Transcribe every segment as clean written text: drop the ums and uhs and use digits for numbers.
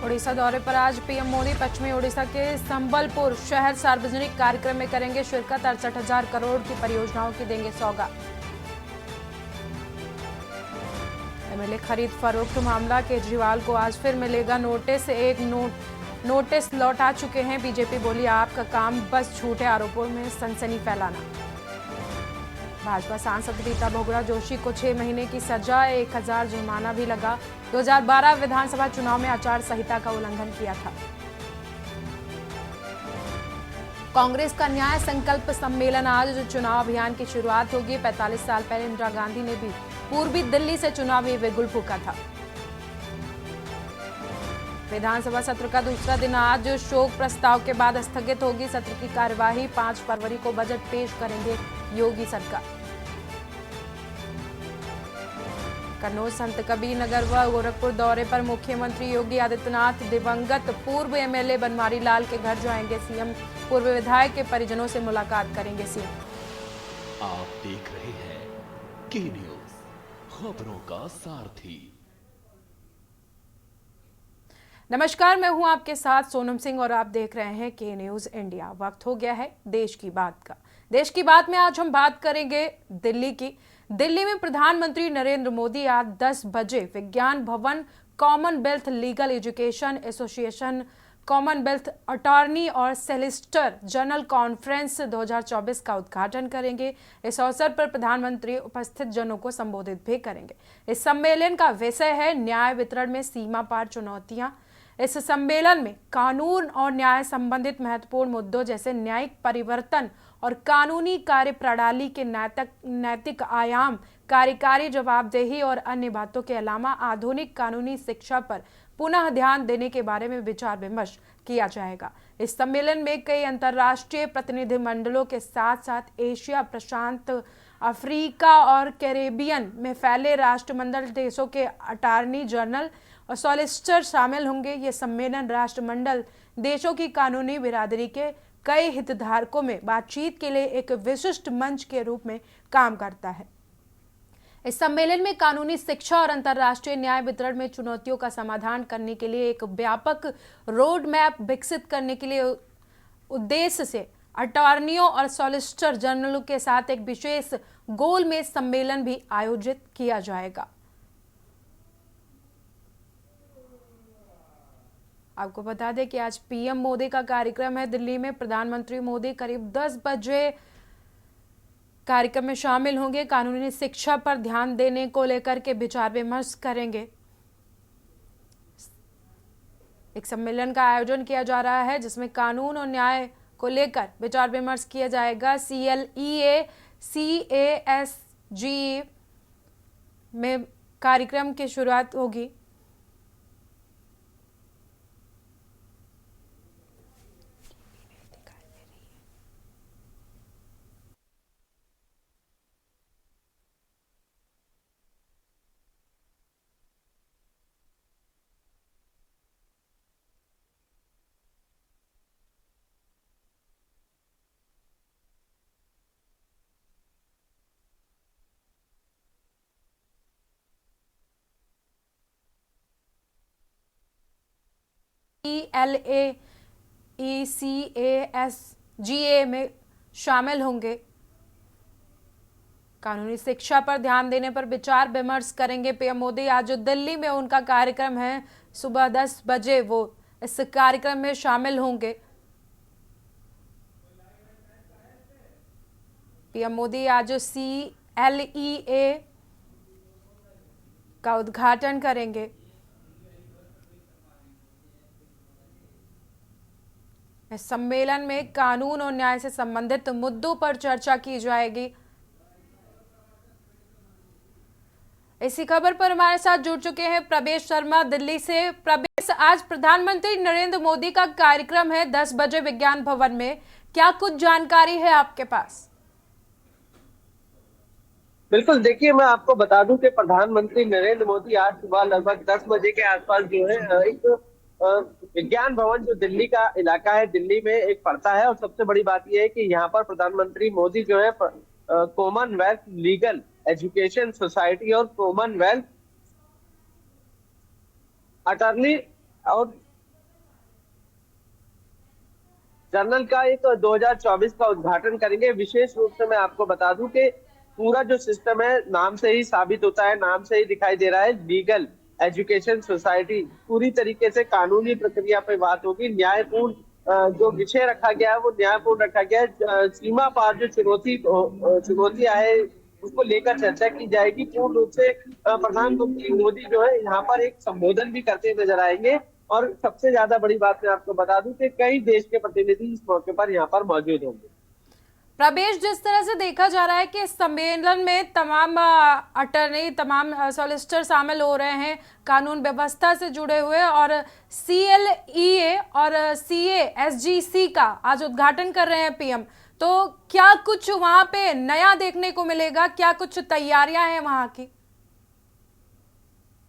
उड़ीसा दौरे पर आज पीएम मोदी पश्चिमी उड़ीसा के संबलपुर शहर सार्वजनिक कार्यक्रम में करेंगे शिरकत। 68,000 करोड़ की परियोजनाओं की देंगे सौगात। एमएलए खरीद फरोख्त मामला, केजरीवाल को आज फिर मिलेगा नोटिस। एक नोटिस लौटा चुके हैं बीजेपी, बोली आपका काम बस झूठे आरोपों में सनसनी फैलाना। भाजपा सांसद रीता बहुगुणा जोशी को 6 महीने की सजा, 1000 जुर्माना भी लगा। 2012 विधानसभा चुनाव में आचार संहिता का उल्लंघन किया था। कांग्रेस का न्याय संकल्प सम्मेलन, आज चुनाव अभियान की शुरुआत होगी। 45 साल पहले इंदिरा गांधी ने भी पूर्वी दिल्ली से चुनावी बिगुल फूंका था। विधानसभा सत्र का दूसरा दिन आज शोक प्रस्ताव के बाद स्थगित होगी सत्र की कार्यवाही। 5 फरवरी को बजट पेश करेंगे योगी सरकार। कन्नौज, संत कबीर नगर व गोरखपुर दौरे पर मुख्यमंत्री योगी आदित्यनाथ दिवंगत पूर्व एमएलए बनवारी लाल के घर जाएंगे सीएम। पूर्व विधायक के परिजनों से मुलाकात करेंगे सीएम। आप देख रहे हैं के न्यूज, खबरों का सारथी। नमस्कार, मैं हूं आपके साथ सोनम सिंह और आप देख रहे हैं के न्यूज इंडिया। वक्त हो गया है देश की बात का। देश की बात में आज हम बात करेंगे दिल्ली की। दिल्ली में प्रधानमंत्री नरेंद्र मोदी आज 10 बजे विज्ञान भवन, Commonwealth legal education association, Commonwealth attorney और सॉलिसिटर जनरल कॉन्फ्रेंस 2024 का उद्घाटन करेंगे। इस अवसर पर प्रधानमंत्री उपस्थित जनों को संबोधित भी करेंगे। इस सम्मेलन का विषय है न्याय वितरण में सीमा पार चुनौतियां। इस सम्मेलन में कानून और न्याय संबंधित महत्वपूर्ण मुद्दों जैसे न्यायिक परिवर्तन और कानूनी कार्य प्रणाली के नैतिक आयाम, कार्यकारी जवाबदेही और अन्य बातों के अलावा आधुनिक कानूनी शिक्षा पर पुनः ध्यान देने के बारे में विचार विमर्श किया जाएगा। इस सम्मेलन में कई अंतर्राष्ट्रीय प्रतिनिधिमंडलों के साथ साथ एशिया, प्रशांत, अफ्रीका और कैरेबियन में फैले राष्ट्रमंडल देशों के अटॉर्नी जनरल और सॉलिसिटर शामिल होंगे। ये सम्मेलन राष्ट्रमंडल देशों की कानूनी बिरादरी के कई हितधारकों में बातचीत के लिए एक विशिष्ट मंच के रूप में काम करता है। इस सम्मेलन में कानूनी शिक्षा और अंतर्राष्ट्रीय न्याय वितरण में चुनौतियों का समाधान करने के लिए एक व्यापक रोड मैप विकसित करने के लिए उद्देश्य से अटॉर्नियों और सॉलिसिटर जनरल के साथ एक विशेष गोल में सम्मेलन भी आयोजित किया जाएगा। आपको बता दें कि आज पीएम मोदी का कार्यक्रम है दिल्ली में। प्रधानमंत्री मोदी करीब 10 बजे कार्यक्रम में शामिल होंगे। कानूनी शिक्षा पर ध्यान देने को लेकर के विचार विमर्श करेंगे। एक सम्मेलन का आयोजन किया जा रहा है जिसमें कानून और न्याय को लेकर विचार विमर्श किया जाएगा। CLEA CASGE में कार्यक्रम की शुरुआत होगी। CLEA में शामिल होंगे। कानूनी शिक्षा पर ध्यान देने पर विचार विमर्श करेंगे पीएम मोदी। आज दिल्ली में उनका कार्यक्रम है, सुबह 10 बजे वो इस कार्यक्रम में शामिल होंगे। पीएम मोदी आज CLEA का उद्घाटन करेंगे। इस सम्मेलन में कानून और न्याय से संबंधित मुद्दों पर चर्चा की जाएगी। इसी खबर पर हमारे साथ जुड़ चुके हैं प्रवेश शर्मा दिल्ली से। प्रवेश, आज प्रधानमंत्री नरेंद्र मोदी का कार्यक्रम है 10 बजे विज्ञान भवन में, क्या कुछ जानकारी है आपके पास? बिल्कुल, देखिए मैं आपको बता दूं कि प्रधानमंत्री नरेंद्र मोदी आज सुबह लगभग 10 बजे के आसपास जो है एक विज्ञान भवन जो दिल्ली का इलाका है, दिल्ली में एक पड़ता है। और सबसे बड़ी बात यह है कि यहाँ पर प्रधानमंत्री मोदी जो है कॉमनवेल्थ लीगल एजुकेशन सोसाइटी और कॉमनवेल्थ अटॉर्नी और जर्नल का एक 2024 का उद्घाटन करेंगे। विशेष रूप से मैं आपको बता दूं कि पूरा जो सिस्टम है नाम से ही साबित होता है, नाम से ही दिखाई दे रहा है, लीगल एजुकेशन सोसाइटी, पूरी तरीके से कानूनी प्रक्रिया पे बात होगी। न्यायपूर्ण जो विषय रखा गया है वो न्यायपूर्ण रखा गया है। सीमा पार जो चुनौती आए उसको लेकर चर्चा की जाएगी। पूर्ण रूप से प्रधानमंत्री मोदी जो है यहाँ पर एक संबोधन भी करते नजर आएंगे। और सबसे ज्यादा बड़ी बात मैं आपको बता दूं कि कई देश के प्रतिनिधि इस मौके पर यहाँ पर मौजूद होंगे। प्रवेश, जिस तरह से देखा जा रहा है कि इस सम्मेलन में तमाम अटर्नी, तमाम सॉलिसिटर शामिल हो रहे हैं, कानून व्यवस्था से जुड़े हुए, और CLEA और CASGC का आज उद्घाटन कर रहे हैं पीएम। तो क्या कुछ वहां पे नया देखने को मिलेगा? क्या कुछ तैयारियां हैं वहां की?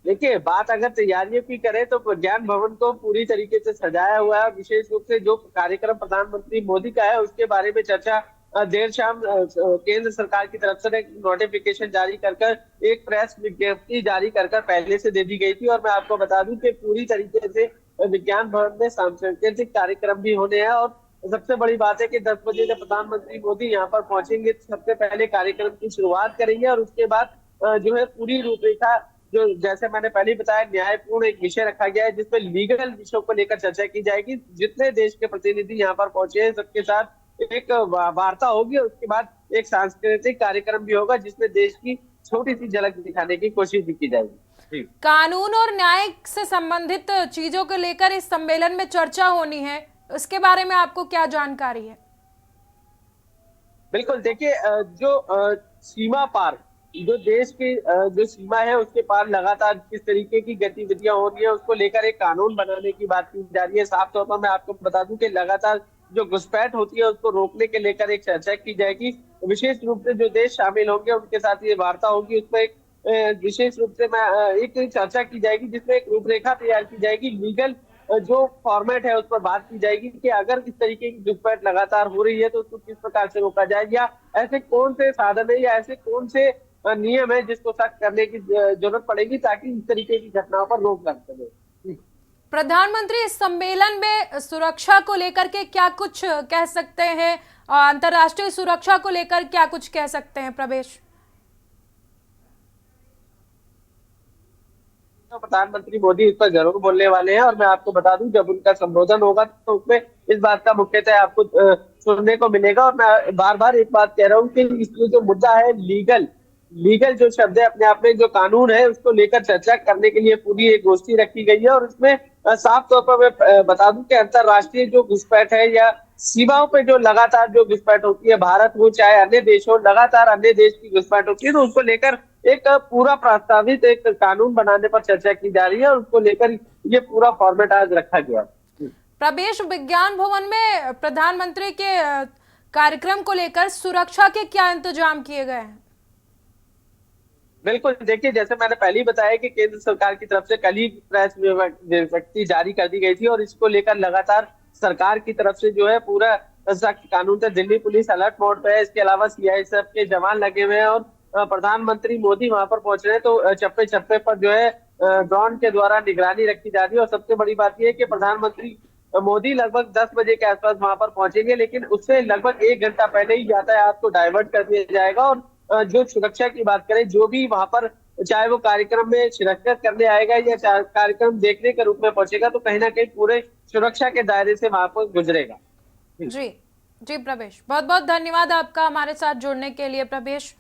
देखिए, बात अगर तैयारियों की करें तो विज्ञान भवन को पूरी तरीके से सजाया हुआ है। विशेष रूप से जो कार्यक्रम प्रधानमंत्री मोदी का है उसके बारे में चर्चा देर शाम केंद्र सरकार की तरफ से एक नोटिफिकेशन जारी कर एक प्रेस विज्ञप्ति जारी कर पहले से दे दी गई थी। और मैं आपको बता दूं कि पूरी तरीके से विज्ञान भवन में सांस्कृतिक कार्यक्रम भी होने हैं। और सबसे बड़ी बात है कि 10 बजे जब प्रधानमंत्री मोदी यहाँ पर पहुंचेंगे तो सबसे पहले कार्यक्रम की शुरुआत करेंगे और उसके बाद जो है पूरी रूपरेखा, जो जैसे मैंने पहले ही बताया, न्यायपूर्ण एक विषय रखा गया है जिसमें लीगल विषयों को लेकर चर्चा की जाएगी। जितने देश के प्रतिनिधि यहाँ पर पहुंचे हैं सबके साथ एक वार्ता होगी। उसके बाद एक सांस्कृतिक कार्यक्रम भी होगा जिसमें देश की छोटी सी झलक दिखाने की कोशिश भी की जाएगी। कानून और न्याय से संबंधित चीजों को लेकर इस सम्मेलन में चर्चा होनी है, उसके बारे में आपको क्या जानकारी है? बिल्कुल, देखिए, जो सीमा पार, जो देश की जो सीमा है उसके पार लगातार किस तरीके की गतिविधियां हो रही है उसको लेकर एक कानून बनाने की बात की जा रही है। साफ तौर पर मैं आपको बता दूं कि लगातार जो घुसपैठ होती है उसको रोकने के लेकर एक चर्चा की जाएगी। विशेष रूप से जो देश शामिल होंगे उनके साथ ये वार्ता होगी। उसमें एक विशेष रूप से मैं एक चर्चा की जाएगी जिसमें एक रूपरेखा तैयार की जाएगी। लीगल जो फॉर्मेट है उस पर बात की जाएगी कि अगर इस तरीके की घुसपैठ लगातार हो रही है तो उसको किस प्रकार से रोका जाए, या ऐसे कौन से साधन है या ऐसे कौन से नियम है जिसको सख्त करने की जरूरत पड़ेगी ताकि इस तरीके की घटनाओं पर रोक लग सके। प्रधानमंत्री इस सम्मेलन में सुरक्षा को लेकर के क्या कुछ कह सकते हैं? अंतर्राष्ट्रीय सुरक्षा को लेकर क्या कुछ कह सकते हैं प्रवेश? तो प्रधानमंत्री मोदी इस पर जरूर बोलने वाले हैं। और मैं आपको बता दूं जब उनका संबोधन होगा तो उसमें इस बात का मुख्यतः आपको सुनने को मिलेगा। और मैं बार बार एक बात कह रहा हूँ कि इसमें जो मुद्दा है लीगल जो शब्द है अपने आप में जो कानून है उसको लेकर चर्चा करने के लिए पूरी एक गोष्ठी रखी गई है। और इसमें साफ तौर पर मैं बता दूं कि अंतरराष्ट्रीय जो घुसपैठ है या सीमाओं पे जो लगातार जो घुसपैठ होती है, भारत हो चाहे अन्य देश हो, लगातार अन्य देश की घुसपैठ होती है, तो उसको लेकर एक पूरा प्रस्तावित एक कानून बनाने पर चर्चा की जा रही है। और उसको लेकर ये पूरा फॉर्मेट आज रखा गया। प्रवेश, विज्ञान भवन में प्रधानमंत्री के कार्यक्रम को लेकर सुरक्षा के क्या इंतजाम किए गए हैं? बिल्कुल, देखिए, जैसे मैंने पहले ही बताया कि केंद्र सरकार की तरफ से कल ही प्रेस विज्ञप्ति जारी कर दी गई थी और इसको लेकर लगातार सरकार की तरफ से जो है पूरा सख्त कानून था। दिल्ली पुलिस अलर्ट मोड पे है। इसके अलावा CISF के जवान लगे हुए हैं। और प्रधानमंत्री मोदी वहां पर पहुंच रहे हैं तो चप्पे चप्पे पर जो है ड्रोन के द्वारा निगरानी रखी जा रही है। और सबसे बड़ी बात यह है कि प्रधानमंत्री मोदी लगभग 10 बजे के आसपास वहां पर पहुंचेंगे, लेकिन उससे लगभग 1 घंटा पहले ही यातायात को डाइवर्ट कर दिया जाएगा। और जो सुरक्षा की बात करें, जो भी वहां पर चाहे वो कार्यक्रम में शिरकत करने आएगा या कार्यक्रम देखने के रूप में पहुंचेगा तो कहीं ना कहीं पूरे सुरक्षा के दायरे से वहां पर गुजरेगा। जी जी प्रवेश, बहुत बहुत धन्यवाद आपका हमारे साथ जुड़ने के लिए। प्रवेश,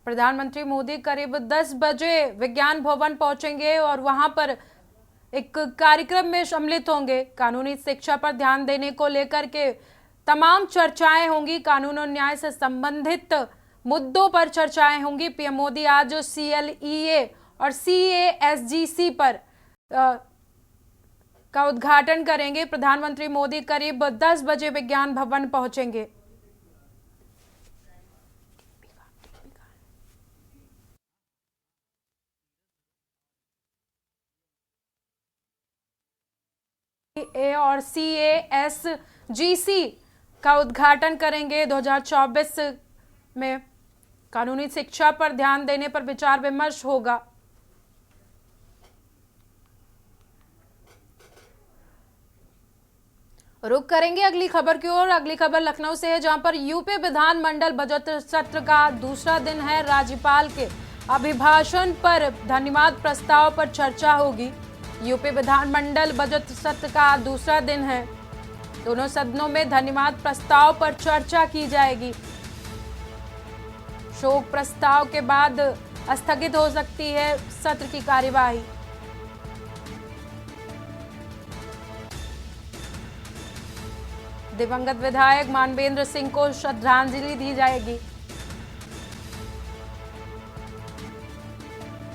प्रधानमंत्री मोदी करीब 10 बजे विज्ञान भवन पहुंचेंगे और वहां पर एक कार्यक्रम में सम्मिलित होंगे। कानूनी शिक्षा पर ध्यान देने को लेकर के तमाम चर्चाएं होंगी, कानून और न्याय से संबंधित मुद्दों पर चर्चाएं होंगी। पीएम मोदी आज CLEA और CASGC पर का उद्घाटन करेंगे। प्रधानमंत्री मोदी करीब 10 बजे विज्ञान भवन पहुंचेंगे। और CASGC का उद्घाटन करेंगे। 2024 में कानूनी शिक्षा पर ध्यान देने पर विचार विमर्श होगा। रुक करेंगे अगली खबर की ओर। अगली खबर लखनऊ से है, जहां पर यूपी विधानमंडल बजट सत्र का दूसरा दिन है। राज्यपाल के अभिभाषण पर धन्यवाद प्रस्ताव पर चर्चा होगी। यूपी विधानमंडल बजट सत्र का दूसरा दिन है। दोनों सदनों में धन्यवाद प्रस्ताव पर चर्चा की जाएगी। शोक प्रस्ताव के बाद स्थगित हो सकती है सत्र की कार्यवाही। दिवंगत विधायक मानवेंद्र सिंह को श्रद्धांजलि दी जाएगी।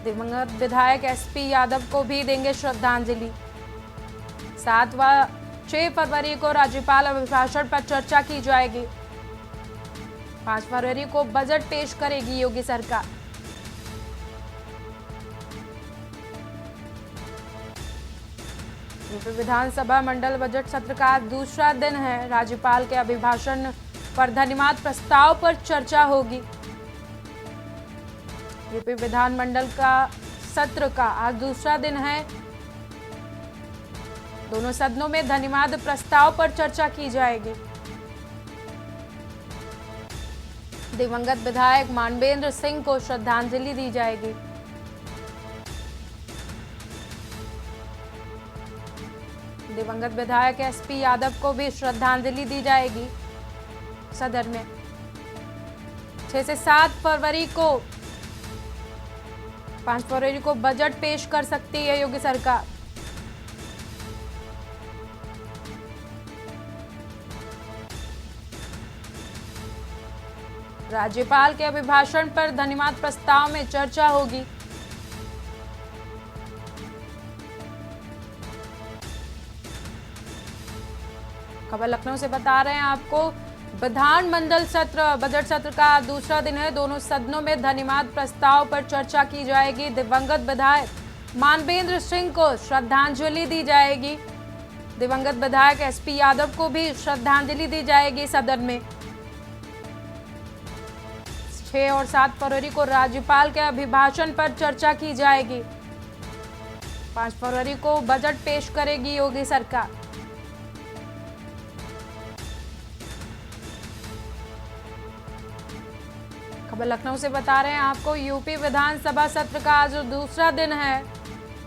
दिवंगत विधायक एसपी यादव को भी देंगे श्रद्धांजलि। 7 व 6 फरवरी को राज्यपाल अभिभाषण पर चर्चा की जाएगी। 5 फरवरी को बजट पेश करेगी योगी सरकार। यूपी विधानसभा मंडल बजट सत्र का दूसरा दिन है। राज्यपाल के अभिभाषण पर धन्यवाद प्रस्ताव पर चर्चा होगी। यूपी विधानमंडल का सत्र का आज दूसरा दिन है। दोनों सदनों में धन्यवाद प्रस्ताव पर चर्चा की जाएगी। दिवंगत विधायक मानवेंद्र सिंह को श्रद्धांजलि दी जाएगी। दिवंगत विधायक एसपी यादव को भी श्रद्धांजलि दी जाएगी। सदन में 6 से 7 फरवरी को 5 फरवरी को बजट पेश कर सकती है योगी सरकार। राज्यपाल के अभिभाषण पर धन्यवाद प्रस्ताव में चर्चा होगी। खबर लखनऊ से बता रहे हैं आपको, विधानमंडल सत्र बजट सत्र का दूसरा दिन है। दोनों सदनों में धन्यवाद प्रस्ताव पर चर्चा की जाएगी। दिवंगत विधायक मानवेंद्र सिंह को श्रद्धांजलि दी जाएगी। दिवंगत विधायक एसपी यादव को भी श्रद्धांजलि दी जाएगी। सदन में 6 और 7 फरवरी को राज्यपाल के अभिभाषण पर चर्चा की जाएगी। 5 फरवरी को बजट पेश करेगी योगी सरकार। खबर लखनऊ से बता रहे हैं आपको, यूपी विधानसभा सत्र का आज दूसरा दिन है।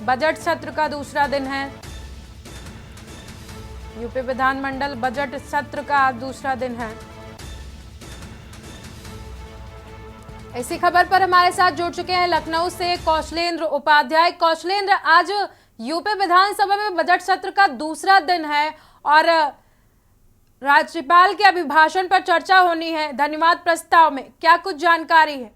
बजट सत्र का दूसरा दिन है। यूपी विधानमंडल बजट सत्र का आज दूसरा दिन है। इसी खबर पर हमारे साथ जुड़ चुके हैं लखनऊ से कौशलेंद्र उपाध्याय। कौशलेंद्र, आज यूपी विधानसभा में बजट सत्र का दूसरा दिन है और राज्यपाल के अभिभाषण पर चर्चा होनी है। धन्यवाद प्रस्ताव में क्या कुछ जानकारी है?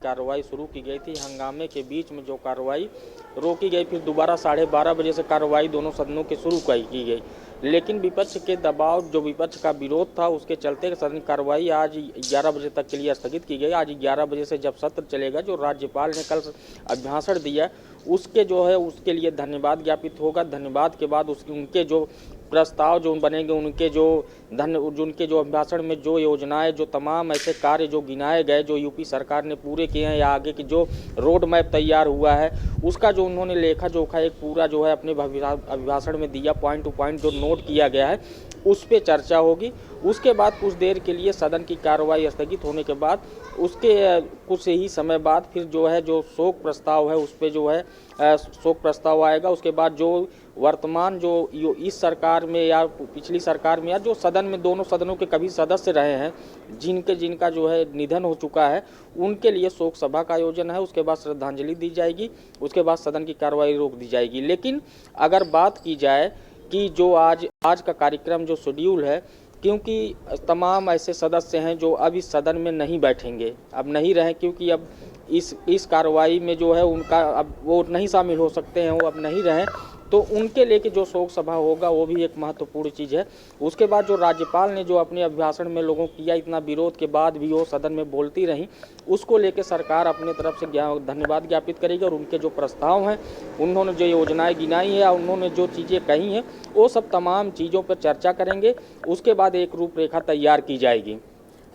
कार्रवाई शुरू की गई थी। हंगामे के बीच में जो कार्रवाई रोकी गई, फिर दोबारा 12:30 बजे से कार्रवाई दोनों सदनों के शुरू की गई, लेकिन विपक्ष के दबाव, जो विपक्ष का विरोध था, उसके चलते सदन की कार्रवाई आज 11 बजे तक के लिए स्थगित की गई। आज 11 बजे से जब सत्र चलेगा, जो राज्यपाल ने कल अभिभाषण दिया उसके जो है उसके लिए धन्यवाद ज्ञापित होगा। धन्यवाद के बाद उनके जो प्रस्ताव जो बनेंगे, उनके जो अभिभाषण में जो योजनाएं, जो तमाम ऐसे कार्य जो गिनाए गए, जो यूपी सरकार ने पूरे किए हैं या आगे की जो रोड मैप तैयार हुआ है, उसका जो उन्होंने लेखा जोखा एक पूरा जो है अपने अभिभाषण में दिया, पॉइंट टू पॉइंट जो नोट किया गया है, उस पर चर्चा होगी। उसके बाद कुछ देर के लिए सदन की कार्रवाई स्थगित होने के बाद उसके कुछ ही समय बाद फिर जो है जो शोक प्रस्ताव है उस पर जो है शोक प्रस्ताव आएगा। उसके बाद जो वर्तमान जो इस सरकार में या पिछली सरकार में या जो सदन में दोनों सदनों के कभी सदस्य रहे हैं, जिनका जो है निधन हो चुका है, उनके लिए शोक सभा का आयोजन है। उसके बाद श्रद्धांजलि दी जाएगी। उसके बाद सदन की कार्रवाई रोक दी जाएगी। लेकिन अगर बात की जाए कि जो आज का कार्यक्रम जो शेड्यूल है, क्योंकि तमाम ऐसे सदस्य हैं जो अब इस सदन में नहीं बैठेंगे, अब नहीं रहें, क्योंकि अब इस कार्रवाई में जो है उनका अब वो नहीं शामिल हो सकते हैं, वो अब नहीं रहें, तो उनके लेके जो शोक सभा होगा वो भी एक महत्वपूर्ण चीज़ है। उसके बाद जो राज्यपाल ने जो अपने अभिभाषण में लोगों किया, इतना विरोध के बाद भी वो सदन में बोलती रहीं, उसको लेके सरकार अपने तरफ से धन्यवाद ज्ञापित करेगी और उनके जो प्रस्ताव हैं, उन्होंने जो योजनाएं गिनाई है, उन्होंने जो चीज़ें कही हैं, वो सब तमाम चीज़ों पर चर्चा करेंगे। उसके बाद एक रूपरेखा तैयार की जाएगी।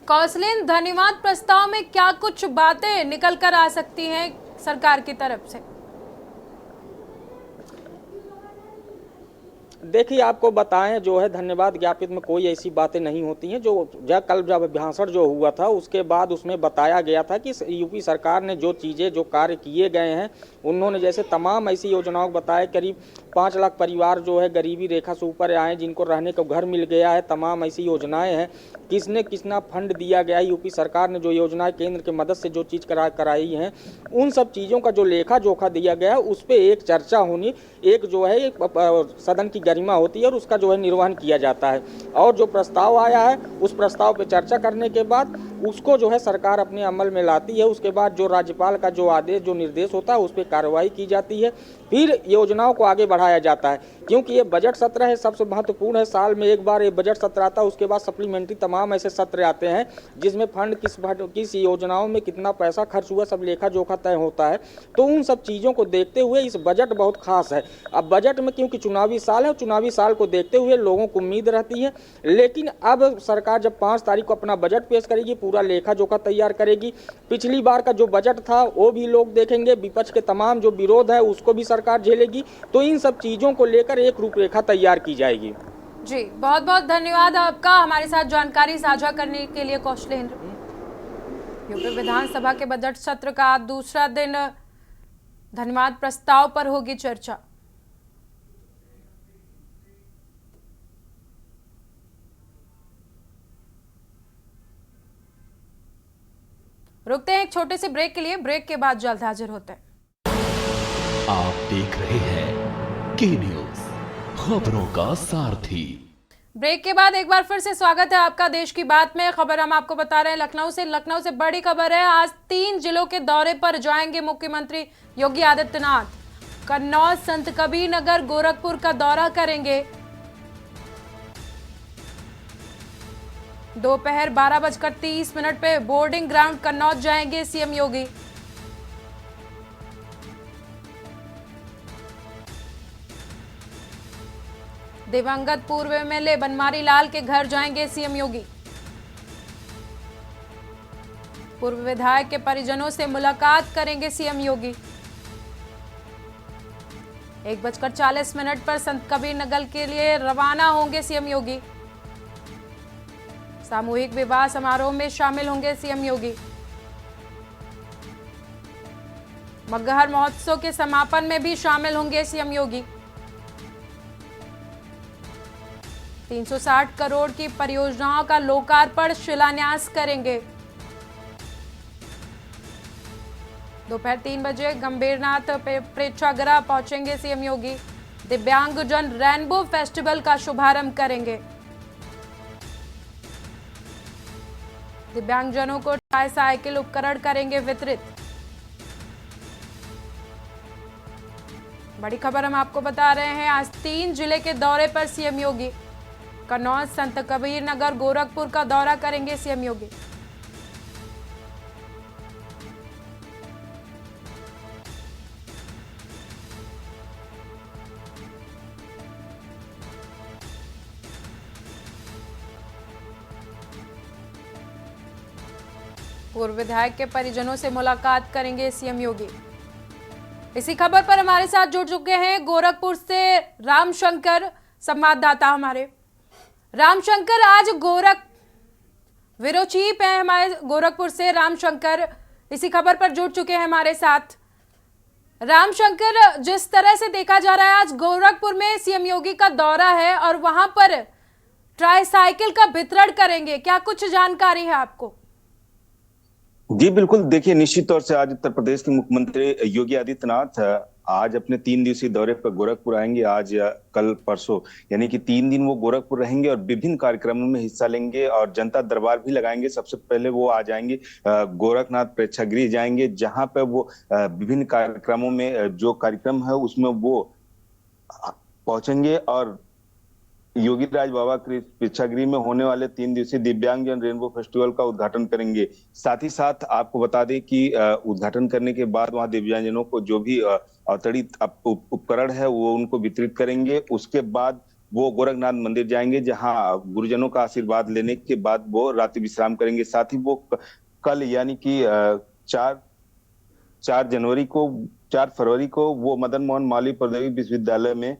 कौशलेन, धन्यवाद प्रस्ताव में क्या कुछ बातें निकल कर आ सकती हैं सरकार की तरफ से? देखिए, आपको बताएं जो है धन्यवाद ज्ञापित में कोई ऐसी बातें नहीं होती हैं। कल जब भाषण जो हुआ था उसके बाद उसमें बताया गया था कि यूपी सरकार ने जो चीज़ें जो कार्य किए गए हैं, उन्होंने जैसे तमाम ऐसी योजनाओं को बताया। करीब 5 लाख परिवार जो है गरीबी रेखा से ऊपर आए, जिनको रहने को घर मिल गया है। तमाम ऐसी योजनाएं हैं। कितना फंड दिया गया है, यूपी सरकार ने जो योजनाएं केंद्र की मदद से जो चीज़ कराई हैं, उन सब चीज़ों का जो लेखा जोखा दिया गया है उस पर एक चर्चा होनी, एक जो है एक सदन की गरिमा होती है और उसका जो है निर्वहन किया जाता है। और जो प्रस्ताव आया है उस प्रस्ताव पर चर्चा करने के बाद उसको जो है सरकार अपने अमल में लाती है। उसके बाद जो राज्यपाल का जो आदेश जो निर्देश होता है उस पर कार्रवाई की जाती है, फिर योजनाओं को आगे बढ़ाया जाता है। क्योंकि ये बजट सत्र है, सबसे महत्वपूर्ण है। साल में एक बार ये बजट सत्र आता है, उसके बाद सप्लीमेंट्री तमाम ऐसे सत्र आते हैं जिसमें फंड किस योजनाओं में कितना पैसा खर्च हुआ सब लेखा जोखा तय होता है। तो उन सब चीज़ों को देखते हुए इस बजट बहुत खास है। अब बजट में क्योंकि चुनावी साल है, चुनावी साल को देखते हुए लोगों को उम्मीद रहती है। लेकिन अब सरकार जब 5 तारीख को अपना बजट पेश करेगी, पूरा लेखा जोखा तैयार करेगी। पिछली बार का जो बजट था वो भी लोग देखेंगे, विपक्ष के तमाम जो विरोध है उसको भी सरकार झेलेगी। तो इन सब चीज़ों को लेकर एक रूपरेखा तैयार की जाएगी। जी, बहुत बहुत धन्यवाद आपका हमारे साथ जानकारी साझा करने के लिए कौशलेंद्र। यूपी विधानसभा के बजट सत्र का आज दूसरा दिन, धन्यवाद प्रस्ताव पर होगी चर्चा। रुकते हैं एक छोटे से ब्रेक के लिए, ब्रेक के बाद जल्द हाजिर होते हैं। आप देख रहे हैं के न्यूज, खबरों का सारथी। ब्रेक के बाद एक बार फिर से स्वागत है आपका देश की बात में। खबर हम आपको बता रहे हैं लखनऊ से बड़ी खबर है। आज 3 जिलों के दौरे पर जाएंगे मुख्यमंत्री योगी आदित्यनाथ। कन्नौज, संत कबीर नगर, गोरखपुर का दौरा करेंगे। दोपहर 12:30 पे बोर्डिंग ग्राउंड कन्नौज जाएंगे सीएम योगी। दिवंगत पूर्व एमएलए बनमारी लाल के घर जाएंगे सीएम योगी। पूर्व विधायक के परिजनों से मुलाकात करेंगे सीएम योगी। 1:40 पर संत कबीर नगर के लिए रवाना होंगे सीएम योगी। सामूहिक विवाह समारोह में शामिल होंगे सीएम योगी। मगहर महोत्सव के समापन में भी शामिल होंगे सीएम योगी। 360 करोड़ की परियोजनाओं का लोकार्पण शिलान्यास करेंगे। दोपहर 3 बजे गंभीरनाथ प्रेक्षागृह पहुंचेंगे सीएम योगी। दिव्यांगजन रेनबो फेस्टिवल का शुभारंभ करेंगे। दिव्यांगजनों को ट्राईसाइकिल उपकरण करेंगे वितरित। बड़ी खबर हम आपको बता रहे हैं, आज 3 जिले के दौरे पर सीएम योगी। कन्नौज, संत कबीर नगर, गोरखपुर का दौरा करेंगे सीएम योगी। पूर्व विधायक के परिजनों से मुलाकात करेंगे सीएम योगी। इसी खबर पर हमारे साथ जुड़ चुके हैं गोरखपुर से रामशंकर संवाददाता हमारे। रामशंकर, आज ब्यूरो चीफ है हमारे गोरखपुर से रामशंकर, इसी खबर पर जुड़ चुके हैं हमारे साथ। रामशंकर, जिस तरह से देखा जा रहा है आज गोरखपुर में सीएम योगी का दौरा है और वहां पर ट्राईसाइकिल का वितरण करेंगे, क्या कुछ जानकारी है आपको? जी बिल्कुल, देखिए निश्चित तौर से आज उत्तर प्रदेश के मुख्यमंत्री योगी आदित्यनाथ आज अपने 3 दिवसीय दौरे पर गोरखपुर आएंगे। आज कल परसों यानी कि 3 दिन वो गोरखपुर रहेंगे और विभिन्न कार्यक्रमों में हिस्सा लेंगे और जनता दरबार भी लगाएंगे। सबसे पहले वो आ जाएंगे गोरखनाथ प्रेक्षागृह जाएंगे, जहां पर वो विभिन्न कार्यक्रमों में जो कार्यक्रम है उसमें वो पहुंचेंगे और योगी राज बाबा प्रेक्षागृह में होने वाले 3 दिवसीय दिव्यांगजन रेनबो फेस्टिवल का उद्घाटन करेंगे। साथ ही साथ आपको बता दें कि उद्घाटन करने के बाद वहां दिव्यांगजनों को जो भी अतिरिक्त उपकरण है वो उनको वितरित करेंगे। उसके बाद वो गोरखनाथ मंदिर जाएंगे, जहां गुरुजनों का आशीर्वाद लेने के बाद वो रात्रि विश्राम करेंगे। साथ ही वो कल यानी कि 4 फरवरी को वो मदन मोहन मालवीय प्रौद्योगिकी विश्वविद्यालय में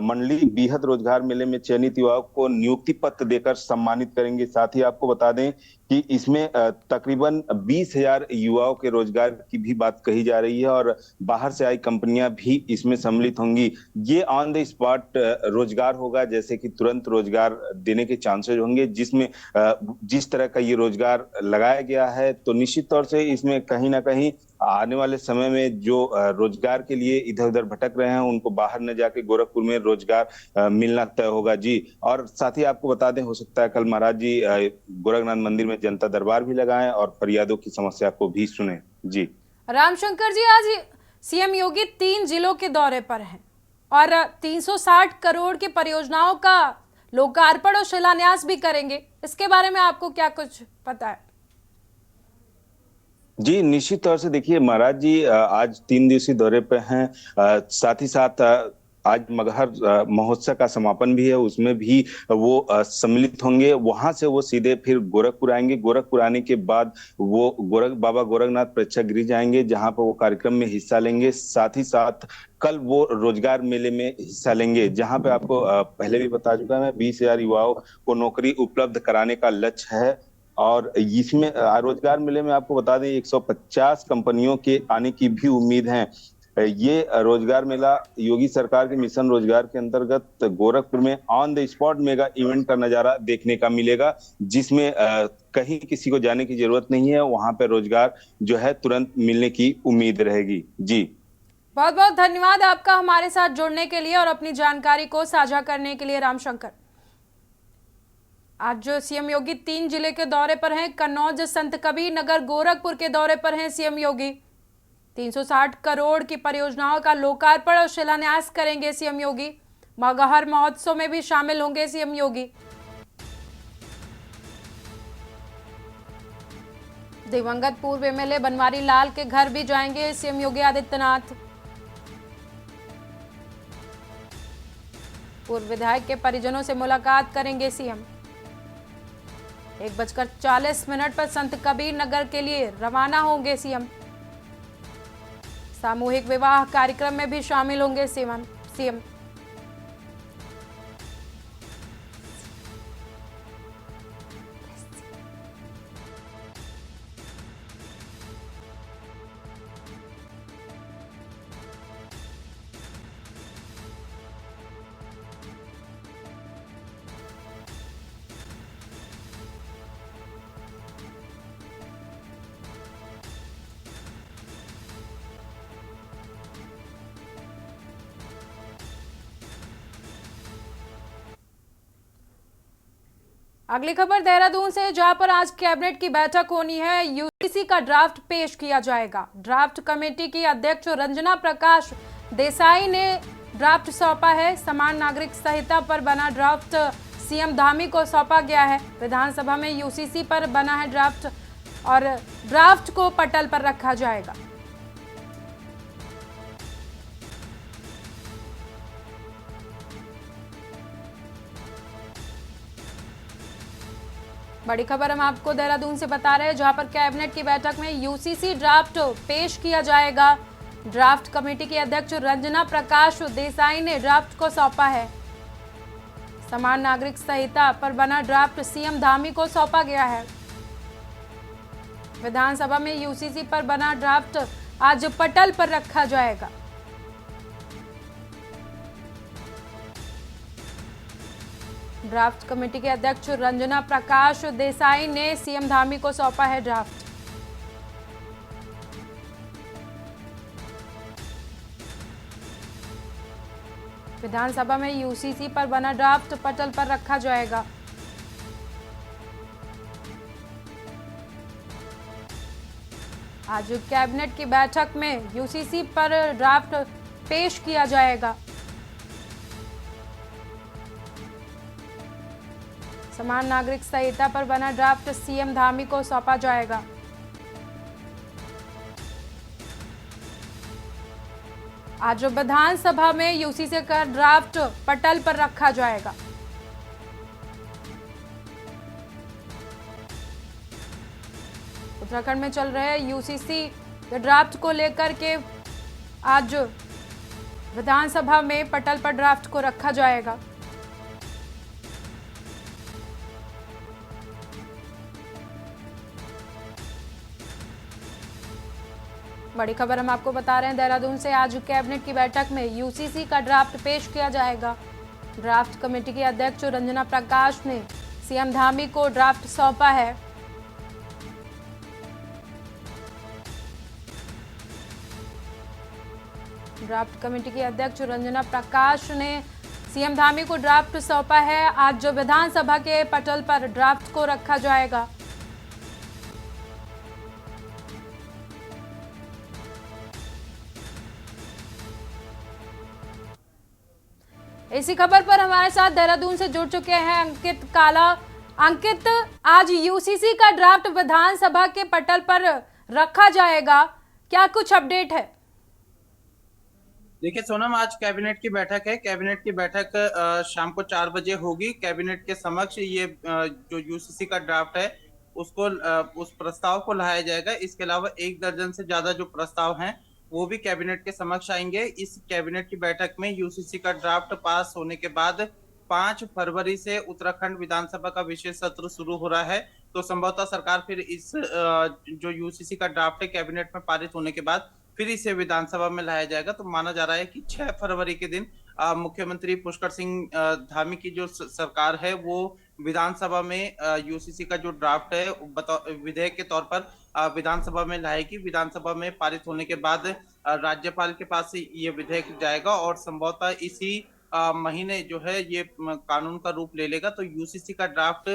मंडली बीहद रोजगार मेले में चयनित युवाओं को नियुक्ति पत्र देकर सम्मानित करेंगे। साथ ही आपको बता दें कि इसमें तकरीबन 20,000 युवाओं के रोजगार की भी बात कही जा रही है और बाहर से आई कंपनियां भी इसमें सम्मिलित होंगी। ये ऑन द स्पॉट रोजगार होगा, जैसे कि तुरंत रोजगार देने के चांसेस होंगे। जिसमें जिस तरह का ये रोजगार लगाया गया है, तो निश्चित तौर से इसमें कहीं ना कहीं आने वाले समय में जो रोजगार के लिए इधर उधर भटक रहे हैं, उनको बाहर न जाके गोरखपुर में रोजगार मिलना तय होगा जी। और साथ ही आपको बता दें, हो सकता है कल महाराज जी गोरखनाथ मंदिर में जनता दरबार भी लगाएं और फरियादों की समस्या को भी सुने जी। रामशंकर जी, आज सीएम योगी 3 जिलों के दौरे पर हैं और 360 करोड़ की परियोजनाओं का लोकार्पण और शिलान्यास भी करेंगे। इसके बारे में आपको क्या कुछ पता है? जी निश्चित तौर से देखिए, महाराज जी आज 3 दिवसीय दौरे पे हैं। साथ ही साथ आज मगहर महोत्सव का समापन भी है, उसमें भी वो सम्मिलित होंगे। वहां से वो सीधे फिर गोरखपुर आएंगे। गोरखपुर आने के बाद वो बाबा गोरखनाथ प्रेक्षागृह जाएंगे, जहां पर वो कार्यक्रम में हिस्सा लेंगे। साथ ही साथ कल वो रोजगार मेले में हिस्सा लेंगे, जहां पे आपको पहले भी बता चुका मैं, 20,000 युवाओं को नौकरी उपलब्ध कराने का लक्ष्य है। और इसमें रोजगार मेले में आपको बता दें 150 कंपनियों के आने की भी उम्मीद है। ये रोजगार मेला योगी सरकार के मिशन रोजगार के अंतर्गत गोरखपुर में on the spot mega event का नजारा देखने का मिलेगा, जिसमें कहीं किसी को जाने की जरूरत नहीं है। वहां पे रोजगार जो है तुरंत मिलने की उम्मीद रहेगी जी। बहुत बहुत धन्यवाद आपका हमारे साथ जुड़ने के लिए और अपनी जानकारी को साझा करने के लिए, रामशंकर। आज जो सीएम योगी 3 जिले के दौरे पर हैं, कन्नौज, संत कबीर नगर, गोरखपुर के दौरे पर हैं सीएम योगी। 360 करोड़ की परियोजनाओं का लोकार्पण और शिलान्यास करेंगे सीएम योगी। मगहर महोत्सव में भी शामिल होंगे सीएम योगी। दिवंगत पूर्व एमएलए बनवारी लाल के घर भी जाएंगे सीएम योगी आदित्यनाथ। पूर्व विधायक के परिजनों से मुलाकात करेंगे सीएम। 1:40 पर संत कबीर नगर के लिए रवाना होंगे सीएम। सामूहिक विवाह कार्यक्रम में भी शामिल होंगे सीएम। अगली खबर देहरादून से, जहां पर आज कैबिनेट की बैठक होनी है। यूजीसी का ड्राफ्ट पेश किया जाएगा। ड्राफ्ट कमेटी की अध्यक्ष रंजना प्रकाश देसाई ने ड्राफ्ट सौंपा है। समान नागरिक संहिता पर बना ड्राफ्ट सीएम धामी को सौंपा गया है। विधानसभा में यूसीसी पर बना है ड्राफ्ट और ड्राफ्ट को पटल पर रखा जाएगा। बड़ी खबर हम आपको देहरादून से बता रहे हैं, जहां पर कैबिनेट की बैठक में यूसीसी ड्राफ्ट पेश किया जाएगा। ड्राफ्ट कमेटी की अध्यक्ष रंजना प्रकाश देसाई ने ड्राफ्ट को सौंपा है। समान नागरिक संहिता पर बना ड्राफ्ट सीएम धामी को सौंपा गया है। विधानसभा में यूसीसी पर बना ड्राफ्ट आज पटल पर रखा जाएगा। ड्राफ्ट कमेटी के अध्यक्ष रंजना प्रकाश देसाई ने सीएम धामी को सौंपा है ड्राफ्ट। विधानसभा में यूसीसी पर बना ड्राफ्ट पटल पर रखा जाएगा। आज कैबिनेट की बैठक में यूसीसी पर ड्राफ्ट पेश किया जाएगा। समान नागरिक संहिता पर बना ड्राफ्ट सीएम धामी को सौंपा जाएगा। आज विधानसभा में यूसीसी का ड्राफ्ट पटल पर रखा जाएगा। उत्तराखंड में चल रहे यूसीसी के ड्राफ्ट को लेकर के आज विधानसभा में पटल पर ड्राफ्ट को रखा जाएगा। बड़ी खबर हम आपको बता रहे हैं देहरादून से। आज कैबिनेट की बैठक में यूसीसी का ड्राफ्ट पेश किया जाएगा। ड्राफ्ट कमेटी के अध्यक्ष रंजना प्रकाश ने सीएम धामी को ड्राफ्ट सौंपा है। ड्राफ्ट कमेटी के अध्यक्ष रंजना प्रकाश ने सीएम धामी को ड्राफ्ट सौंपा है। आज जो विधानसभा के पटल पर ड्राफ्ट को रखा जाएगा। इसी खबर पर हमारे साथ देहरादून से जुड़ चुके हैं अंकित काला। अंकित, आज यूसीसी का ड्राफ्ट विधानसभा के पटल पर रखा जाएगा, क्या कुछ अपडेट है? देखिए सोनम, आज कैबिनेट की बैठक है। कैबिनेट की बैठक शाम को 4 बजे होगी। कैबिनेट के समक्ष ये जो यूसीसी का ड्राफ्ट है उसको उस प्रस्ताव को लाया जाएगा। इसके अलावा 1 दर्जन से ज्यादा जो प्रस्ताव हैं वो भी कैबिनेट के समक्ष आएंगे। इस कैबिनेट की बैठक में यूसीसी का ड्राफ्ट पास होने के बाद 5 फरवरी से उत्तराखंड विधानसभा का विशेष सत्र शुरू हो रहा है। तो संभवतः सरकार फिर इस जो यूसीसी का ड्राफ्ट है कैबिनेट में पारित होने के बाद फिर इसे विधानसभा में लाया जाएगा। तो माना जा रहा है कि 6 फरवरी के दिन मुख्यमंत्री पुष्कर सिंह धामी की जो सरकार है वो विधानसभा में यूसीसी का जो ड्राफ्ट है विधेयक के तौर पर विधानसभा में लाएगी। विधानसभा में पारित होने के बाद राज्यपाल के पास ये विधेयक जाएगा और संभवतः इसी महीने जो है ये कानून का रूप ले लेगा। तो यूसीसी का ड्राफ्ट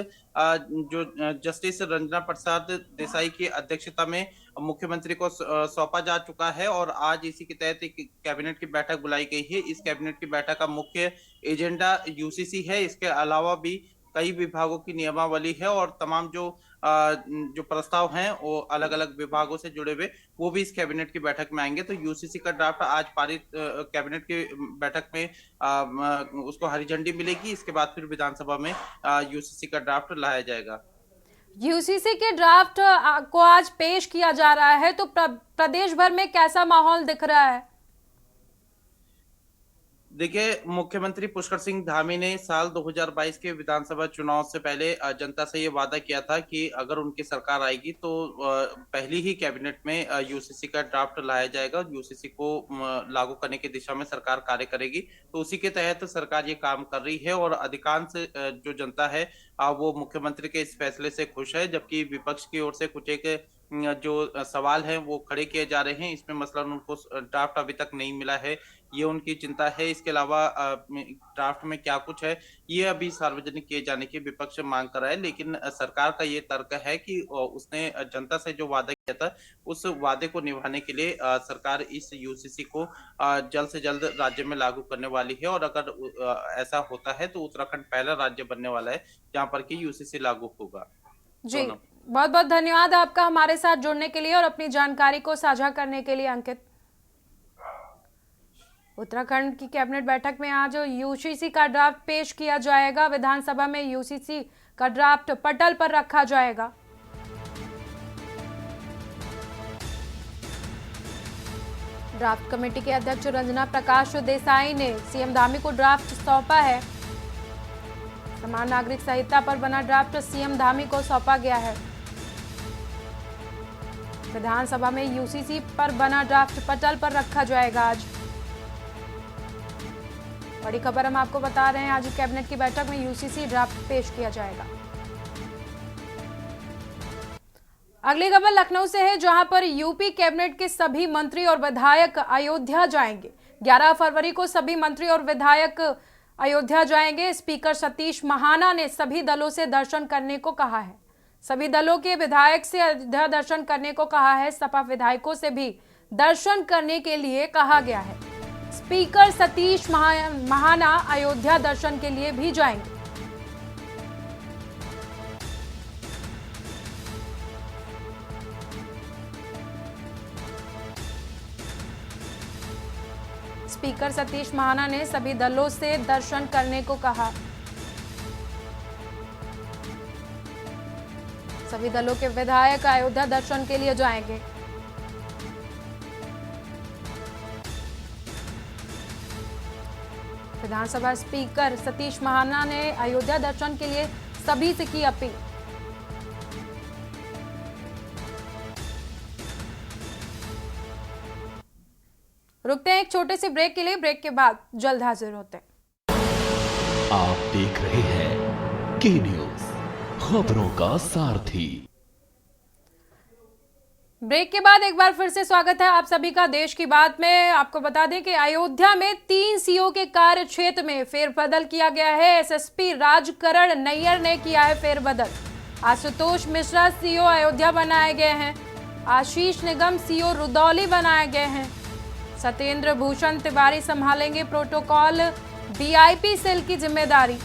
जो जस्टिस रंजना प्रसाद देसाई की अध्यक्षता में मुख्यमंत्री को सौंपा जा चुका है और आज इसी के तहत एक कैबिनेट की बैठक बुलाई गई है। इस कैबिनेट की बैठक का मुख्य एजेंडा यूसीसी है। इसके अलावा भी कई विभागों की नियमावली है और तमाम जो प्रस्ताव हैं वो अलग अलग विभागों से जुड़े हुए वो भी इस कैबिनेट की बैठक में आएंगे। तो यूसीसी का ड्राफ्ट आज पारित कैबिनेट की बैठक में उसको हरी झंडी मिलेगी। इसके बाद फिर विधानसभा में यूसीसी का ड्राफ्ट लाया जाएगा। यूसीसी के ड्राफ्ट को आज पेश किया जा रहा है, तो प्रदेश भर में कैसा माहौल दिख रहा है? देखिए, मुख्यमंत्री पुष्कर सिंह धामी ने साल 2022 के विधानसभा चुनाव से पहले जनता से ये वादा किया था कि अगर उनकी सरकार आएगी तो पहली ही कैबिनेट में यूसीसी का ड्राफ्ट लाया जाएगा। यूसीसी को लागू करने की दिशा में सरकार कार्य करेगी। तो उसी के तहत सरकार ये काम कर रही है और अधिकांश जो जनता है वो मुख्यमंत्री के इस फैसले से खुश है, जबकि विपक्ष की ओर से कुछ एक जो सवाल है वो खड़े किए जा रहे हैं। इसमें मसलन उनको ड्राफ्ट अभी तक नहीं मिला है, ये उनकी चिंता है। इसके अलावा ड्राफ्ट में क्या कुछ है ये अभी सार्वजनिक किए जाने की विपक्ष मांग कर रहा है। लेकिन सरकार का ये तर्क है कि उसने जनता से जो वादा किया था उस वादे को निभाने के लिए सरकार इस यूसीसी को जल्द से जल्द राज्य में लागू करने वाली है। और अगर ऐसा होता है तो उत्तराखंड पहला राज्य बनने वाला है जहाँ पर कि यूसीसी लागू होगा। जी, बहुत बहुत धन्यवाद आपका हमारे साथ जुड़ने के लिए और अपनी जानकारी को साझा करने के लिए अंकित। उत्तराखंड की कैबिनेट बैठक में आज यूसीसी का ड्राफ्ट पेश किया जाएगा। विधानसभा में यूसीसी का ड्राफ्ट पटल पर रखा जाएगा। ड्राफ्ट कमेटी के अध्यक्ष रंजना प्रकाश देसाई ने सीएम धामी को ड्राफ्ट सौंपा है। समान नागरिक संहिता पर बना ड्राफ्ट सीएम धामी को सौंपा गया है। विधानसभा में यूसीसी पर बना ड्राफ्ट पटल पर रखा जाएगा। आज बड़ी खबर हम आपको बता रहे हैं, आज कैबिनेट की बैठक में यूसीसी ड्राफ्ट पेश किया जाएगा। अगली खबर लखनऊ से है, जहां पर यूपी कैबिनेट के सभी मंत्री और विधायक अयोध्या जाएंगे। 11 फरवरी को सभी मंत्री और विधायक अयोध्या जाएंगे। स्पीकर सतीश महाना ने सभी दलों से दर्शन करने को कहा है। सभी दलों के विधायक से अयोध्या दर्शन करने को कहा है। सपा विधायकों से भी दर्शन करने के लिए कहा गया है। स्पीकर सतीश महाना अयोध्या दर्शन के लिए भी जाएंगे। स्पीकर सतीश महाना ने सभी दलों से दर्शन करने को कहा। सभी दलों के विधायक अयोध्या दर्शन के लिए जाएंगे। विधानसभा स्पीकर सतीश महाना ने अयोध्या दर्शन के लिए सभी से की अपील। रुकते हैं एक छोटे से ब्रेक के लिए, ब्रेक के बाद जल्द हाजिर होते हैं। आप देख रहे हैं के न्यूज, खबरों का सारथी। ब्रेक के बाद एक बार फिर से स्वागत है आप सभी का देश की बात में। आपको बता दें कि अयोध्या में 3 सीओ के कार्य क्षेत्र में फेरबदल किया गया है। एसएसपी राजकरण नैयर ने किया है फेरबदल। आशुतोष मिश्रा सीओ अयोध्या बनाए गए हैं। आशीष निगम सीओ रुदौली बनाए गए हैं। सत्येंद्र भूषण तिवारी संभालेंगे प्रोटोकॉल वीआईपी सेल की जिम्मेदारी।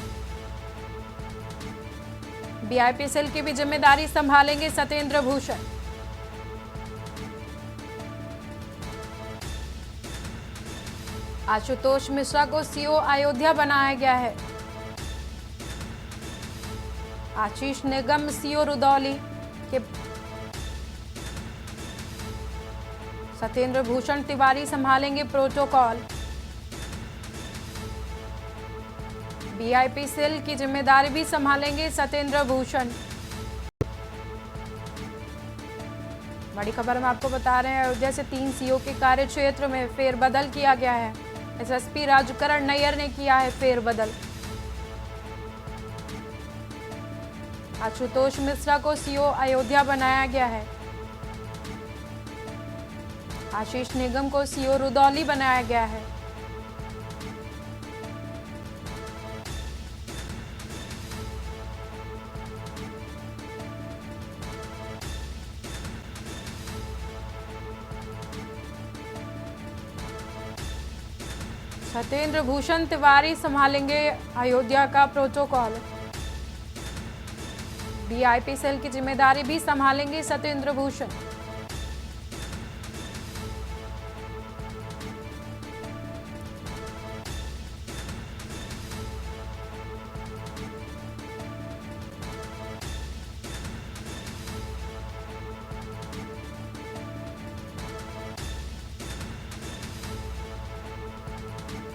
वीआईपी सेल की भी जिम्मेदारी संभालेंगे सत्येंद्र भूषण। आशुतोष मिश्रा को सीओ अयोध्या बनाया गया है। आशीष निगम सीओ रुदौली के सत्येंद्र भूषण तिवारी संभालेंगे प्रोटोकॉल। वीआईपी सेल की जिम्मेदारी भी संभालेंगे सत्येंद्र भूषण। बड़ी खबर हम आपको बता रहे हैं, अयोध्या से 3 सीओ के कार्य क्षेत्र में फेरबदल किया गया है। एसएसपी राजकरण नैयर ने किया है फेरबदल। आशुतोष मिश्रा को सीओ अयोध्या बनाया गया है। आशीष निगम को सीओ रुदौली बनाया गया है। सत्येंद्र भूषण तिवारी संभालेंगे अयोध्या का प्रोटोकॉल। वीआईपी सेल की जिम्मेदारी भी संभालेंगे सत्येंद्र भूषण।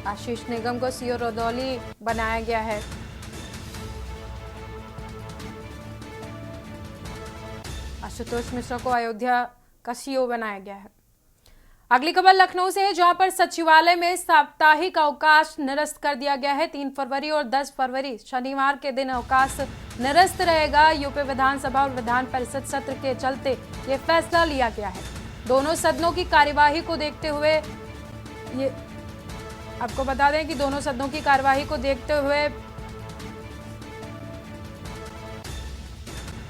आशीष निगम को सीओ रुदौली बनाया गया है। आशुतोष मिश्रा को अयोध्या का सीओ बनाया गया है। अगली खबर लखनऊ से है, जहां पर सचिवालय में साप्ताहिक अवकाश निरस्त कर दिया गया है। 3 फरवरी और 10 फरवरी शनिवार के दिन अवकाश निरस्त रहेगा। यूपी विधानसभा और विधान परिषद सत्र के चलते ये फैसला लिया गया है। दोनों सदनों की कार्यवाही को देखते हुए ये आपको बता दें कि दोनों सदनों की कार्यवाही को देखते हुए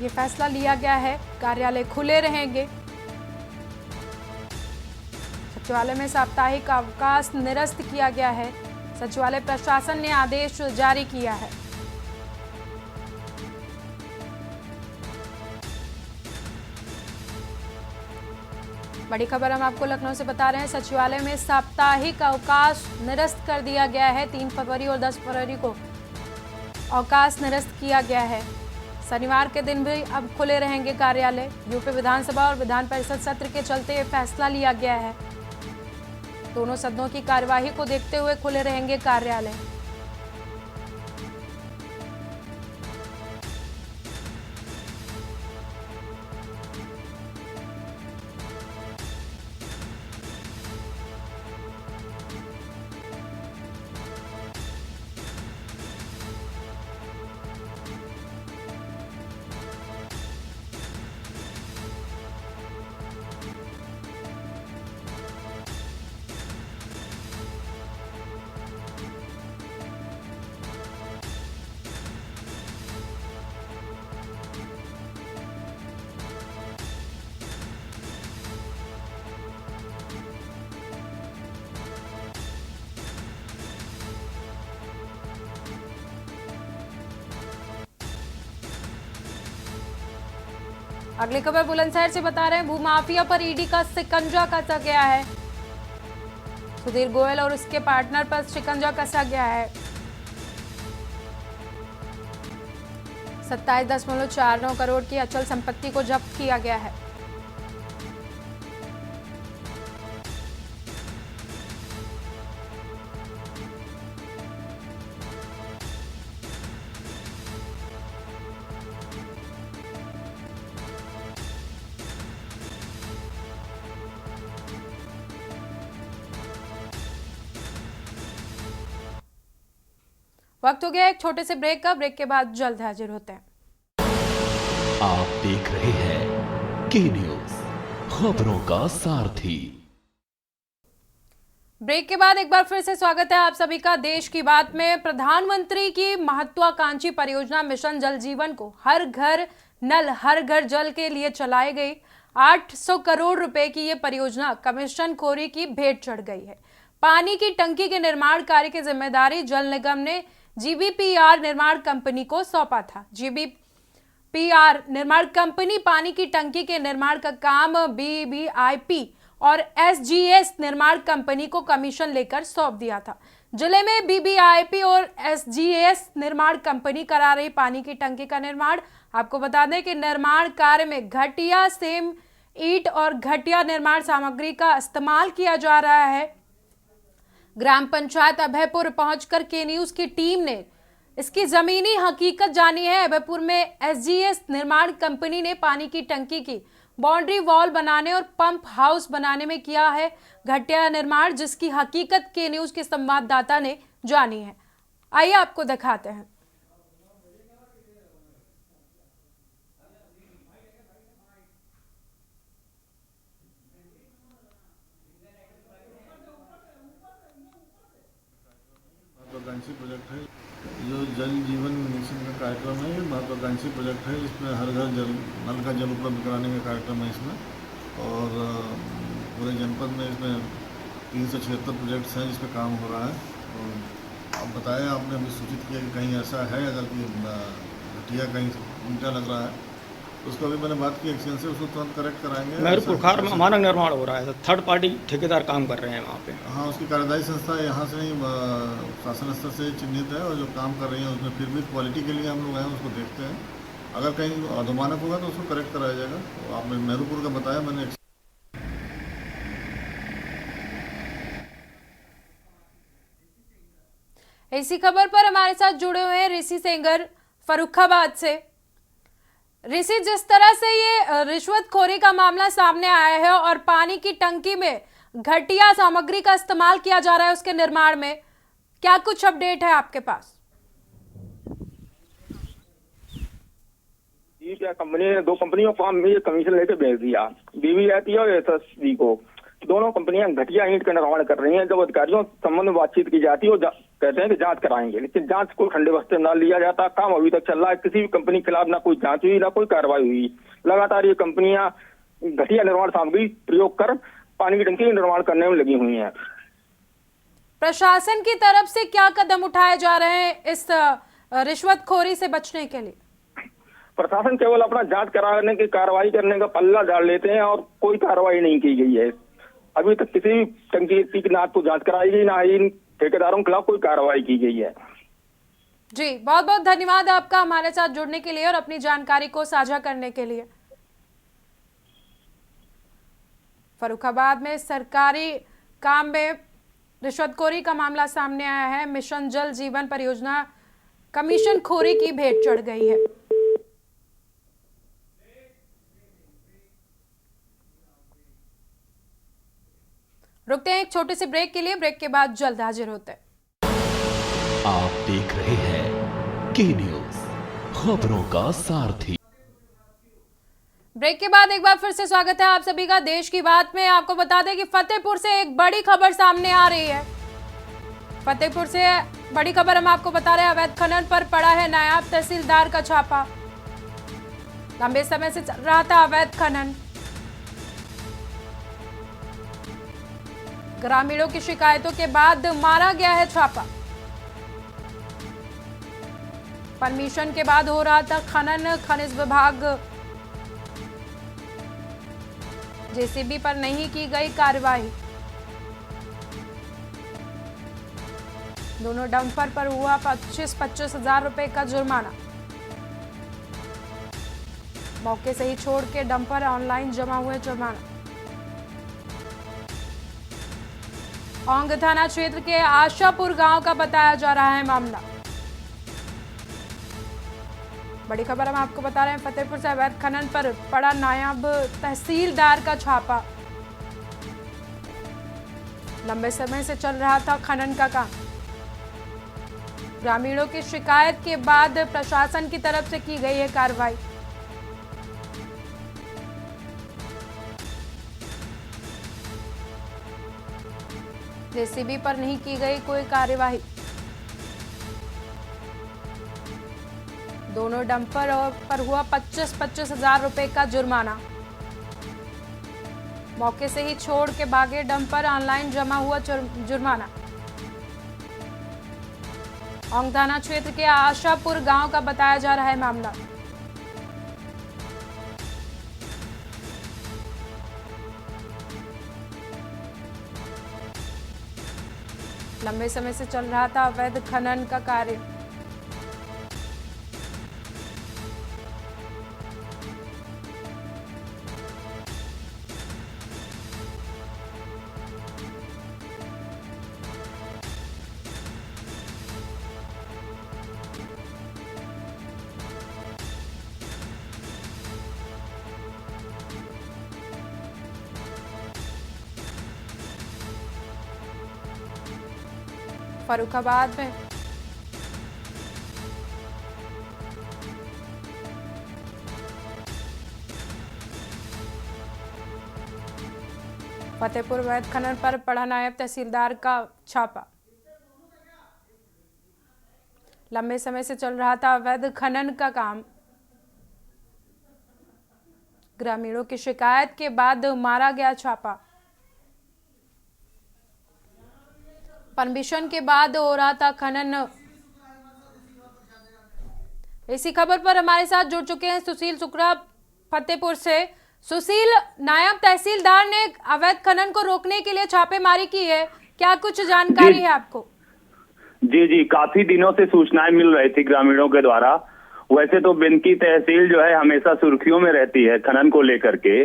ये फैसला लिया गया है। कार्यालय खुले रहेंगे। सचिवालय में साप्ताहिक अवकाश निरस्त किया गया है। सचिवालय प्रशासन ने आदेश जारी किया है। बड़ी खबर हम आपको लखनऊ से बता रहे हैं, सचिवालय में साप्ताहिक अवकाश निरस्त कर दिया गया है। 3 फरवरी और 10 फरवरी को अवकाश निरस्त किया गया है। शनिवार के दिन भी अब खुले रहेंगे कार्यालय। यूपी विधानसभा और विधान परिषद सत्र के चलते ये फैसला लिया गया है। दोनों सदनों की कार्यवाही को देखते हुए खुले रहेंगे कार्यालय। अगली खबर बुलंदशहर से बता रहे हैं, भूमाफिया पर ईडी का शिकंजा कसा गया है। सुधीर गोयल और उसके पार्टनर पर शिकंजा कसा गया है। 27.49 करोड़ की अचल संपत्ति को जब्त किया गया है। वक्त हो गया एक छोटे से ब्रेक का। ब्रेक के बाद जल्द हाजिर होते हैं। आप देख रहे हैं के न्यूज, खबरों का सारथी। ब्रेक के बाद एक बार फिर से स्वागत है आप सभी का देश की बात में। प्रधानमंत्री की महत्वाकांक्षी परियोजना मिशन जल जीवन को हर घर नल हर घर जल के लिए चलाई गई 800 करोड़ रुपए की ये परियोजना कमीशन खोरी की भेंट चढ़ गई है। पानी की टंकी के निर्माण कार्य की जिम्मेदारी जल निगम ने जीबीपीआर निर्माण कंपनी को सौंपा था। जीबीपीआर निर्माण कंपनी पानी की टंकी के निर्माण का काम बीबीआईपी और एसजीएस निर्माण कंपनी को कमीशन लेकर सौंप दिया था। जिले में बीबीआईपी और एसजीएस निर्माण कंपनी करा रही पानी की टंकी का निर्माण। आपको बता दें कि निर्माण कार्य में घटिया सेम ईंट और घटिया निर्माण सामग्री का इस्तेमाल किया जा रहा है। ग्राम पंचायत अभयपुर पहुंचकर के न्यूज की टीम ने इसकी जमीनी हकीकत जानी है। अभयपुर में एसजीएस निर्माण कंपनी ने पानी की टंकी की बाउंड्री वॉल बनाने और पंप हाउस बनाने में किया है घटिया निर्माण, जिसकी हकीकत के न्यूज के संवाददाता ने जानी है। आइए आपको दिखाते हैं। महत्वाकांक्षी प्रोजेक्ट है जो जल जीवन मिशन का कार्यक्रम है। ये महत्वाकांक्षी प्रोजेक्ट है जिसमें हर घर जल नल का जल उपलब्ध कराने का कार्यक्रम है इसमें। और पूरे जनपद में इसमें 376 प्रोजेक्ट्स हैं जिस पर काम हो रहा है। और आप बताया, आपने अभी सूचित किया कि कहीं ऐसा है अगर कि घटिया कहीं उल्टा लग रहा है, उसको अभी मैंने बात की एक्शन से, उसको तुरंत करेक्ट कराएंगे। महरपुर खार में हमारा निर्माण हो रहा है, थर्ड पार्टी ठेकेदार काम कर रहे हैं वहाँ पे। हाँ, उसकी कार्यदायी संस्था यहाँ से नहीं शासन स्तर से चिन्हित है और जो काम कर रही है उसमें फिर भी क्वालिटी के लिए हम लोग हैं, उसको देखते हैं। अगर कहीं अधोमानक होगा तो उसको करेक्ट कराया जाएगा। तो आपने महरपुर का बताया, मैंने इसी खबर पर हमारे साथ जुड़े हुए हैं ऋषि सेंगर फर्रुखाबाद से। ऋषि, जिस तरह से ये रिश्वतखोरी का मामला सामने आया है और पानी की टंकी में घटिया सामग्री का इस्तेमाल किया जा रहा है उसके निर्माण में, क्या कुछ अपडेट है आपके पास? जी, क्या कंपनी ने 2 कंपनियों को हम ये कमीशन लेके भेज दिया, बीबीआईपी और एसएसजी को। दोनों कंपनियां घटिया ईंट का निर्माण कर रही हैं। जब अधिकारियों संबंध में बातचीत की जाती है, वो कहते हैं कि जांच कराएंगे, लेकिन जांच को ठंडे बस्ते न लिया जाता। काम अभी तक चल रहा है, किसी भी कंपनी के खिलाफ ना कोई जांच हुई ना कोई कार्रवाई हुई। लगातार ये कंपनियां घटिया निर्माण सामग्री प्रयोग कर पानी की टंकी निर्माण करने में लगी हुई हैं। प्रशासन की तरफ से क्या कदम उठाए जा रहे हैं इस रिश्वतखोरी से बचने के लिए? प्रशासन केवल अपना जांच कराने की कार्रवाई करने का पल्ला झाड़ लेते हैं और कोई कार्रवाई नहीं की गई है। अभी तक किसी भी टंकी की ना तो जांच कराई गई, ना इन ठेकेदारों के खिलाफ कोई कार्रवाई की गई है। जी, बहुत बहुत धन्यवाद आपका हमारे साथ जुड़ने के लिए और अपनी जानकारी को साझा करने के लिए। फर्रुखाबाद में सरकारी काम में रिश्वतखोरी का मामला सामने आया है। मिशन जल जीवन परियोजना कमीशन खोरी की भेंट चढ़ गई है। रुकते हैं एक छोटे से ब्रेक के लिए। ब्रेक के बाद जल्द हाजिर होते हैं। आप देख रहे हैं के न्यूज, खबरों का सारथी। ब्रेक के बाद एक बार फिर से स्वागत है आप सभी का देश की बात में। आपको बता दें कि फतेहपुर से एक बड़ी खबर सामने आ रही है। फतेहपुर से बड़ी खबर हम आपको बता रहे हैं। अवैध खनन पर पड़ा है नायब तहसीलदार का छापा। लंबे समय से चल रहा था अवैध खनन। ग्रामीणों की शिकायतों के बाद मारा गया है छापा। परमिशन के बाद हो रहा था खनन। खनिज विभाग जेसीबी पर नहीं की गई कार्रवाई। दोनों डंपर पर हुआ 25-25 हजार रुपए का जुर्माना। मौके से ही छोड़ के डंपर ऑनलाइन जमा हुए जुर्माना। औंग थाना क्षेत्र के आशापुर गांव का बताया जा रहा है मामला। बड़ी खबर हम आपको बता रहे हैं, फतेहपुर से अवैध खनन पर पड़ा नायब तहसीलदार का छापा। लंबे समय से चल रहा था खनन का काम। ग्रामीणों की शिकायत के बाद प्रशासन की तरफ से की गई है कार्रवाई। जेसीबी पर नहीं की गई कोई कार्यवाही। दोनों डंपर पर हुआ 25-25 हजार रुपए का जुर्माना। मौके से ही छोड़ के भागे डंपर, ऑनलाइन जमा हुआ जुर्माना। औंग थाना क्षेत्र के आशापुर गांव का बताया जा रहा है मामला। लंबे समय से चल रहा था अवैध खनन का कार्य। फर्रुखाबाद में फतेहपुर अवैध खनन पर पड़ा नायब तहसीलदार का छापा। लंबे समय से चल रहा था अवैध खनन का काम। ग्रामीणों की शिकायत के बाद मारा गया छापा। परमिशन के बाद हो रहा था खनन। इसी खबर पर हमारे साथ जुड़ चुके हैं सुशील शुक्ला फतेहपुर से। सुशील, नायब तहसीलदार ने अवैध खनन को रोकने के लिए छापेमारी की है, क्या कुछ जानकारी है आपको? जी, काफी दिनों से सूचनाएं मिल रही थी ग्रामीणों के द्वारा। वैसे तो बिनकी तहसील जो है हमेशा सुर्खियों में रहती है खनन को लेकर के,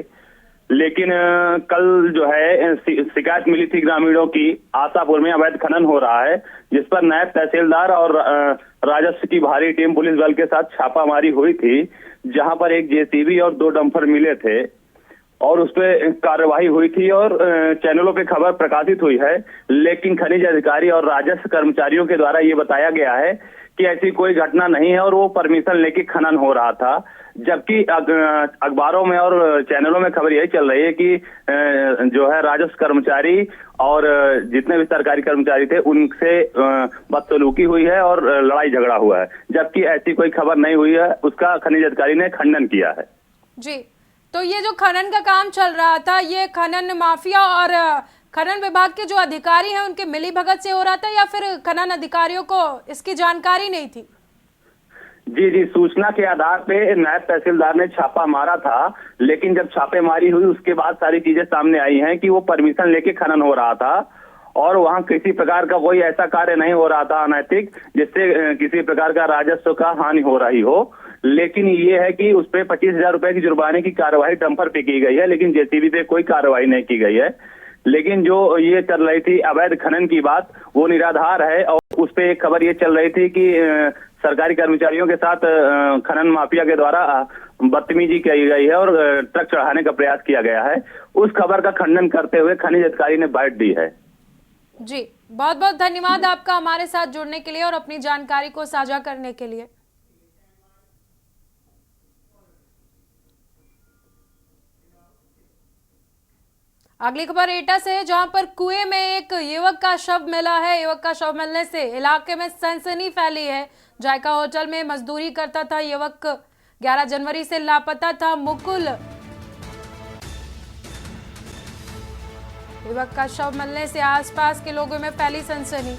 लेकिन कल जो है शिकायत मिली थी ग्रामीणों की, आशापुर में अवैध खनन हो रहा है, जिस पर नायब तहसीलदार और राजस्व की भारी टीम पुलिस बल के साथ छापामारी हुई थी, जहां पर एक जेसीबी और 2 डंपर मिले थे और उस पर कार्रवाई हुई थी और चैनलों पे खबर प्रकाशित हुई है। लेकिन खनिज अधिकारी और राजस्व कर्मचारियों के द्वारा ये बताया गया है कि ऐसी कोई घटना नहीं है और वो परमिशन लेके खनन हो रहा था। जबकि अखबारों में और चैनलों में खबर यही चल रही है कि जो है राजस्व कर्मचारी और जितने भी सरकारी कर्मचारी थे उनसे बदसलूकी हुई है और लड़ाई झगड़ा हुआ है, जबकि ऐसी कोई खबर नहीं हुई है। उसका खनिज अधिकारी ने खंडन किया है। जी, तो ये जो खनन का काम चल रहा था, ये खनन माफिया और खनन विभाग के जो अधिकारी हैं उनके मिलीभगत से हो रहा था या फिर खनन अधिकारियों को इसकी जानकारी नहीं थी? जी, सूचना के आधार पे नायब तहसीलदार ने छापा मारा था, लेकिन जब छापेमारी हुई उसके बाद सारी चीजें सामने आई हैं कि वो परमिशन लेके खनन हो रहा था और वहां किसी प्रकार का कोई ऐसा कार्य नहीं हो रहा था अनैतिक जिससे किसी प्रकार का राजस्व का हानि हो रही हो। लेकिन ये है कि उस पर 25,000 रुपए की जुर्माने की कार्रवाई डंपर पे की गई है, लेकिन जेसीबी पे कोई कार्रवाई नहीं की गई है। लेकिन जो ये चल रही थी अवैध खनन की बात, वो निराधार है और उस पे एक खबर ये चल रही थी कि सरकारी कर्मचारियों के साथ खनन माफिया के द्वारा बदतमीजी की गई है और ट्रक चढ़ाने का प्रयास किया गया है। उस खबर का खंडन करते हुए खनिज अधिकारी ने बाइट दी है। जी, बहुत बहुत धन्यवाद आपका हमारे साथ जुड़ने के लिए और अपनी जानकारी को साझा करने के लिए। अगली खबर एटा से है, जहां पर कुएं में एक युवक का शव मिला है। युवक का शव मिलने से इलाके में सनसनी फैली है। जायका होटल में मजदूरी करता था युवक, 11 जनवरी से लापता था मुकुल। युवक का शव मिलने से आसपास के लोगों में फैली सनसनी।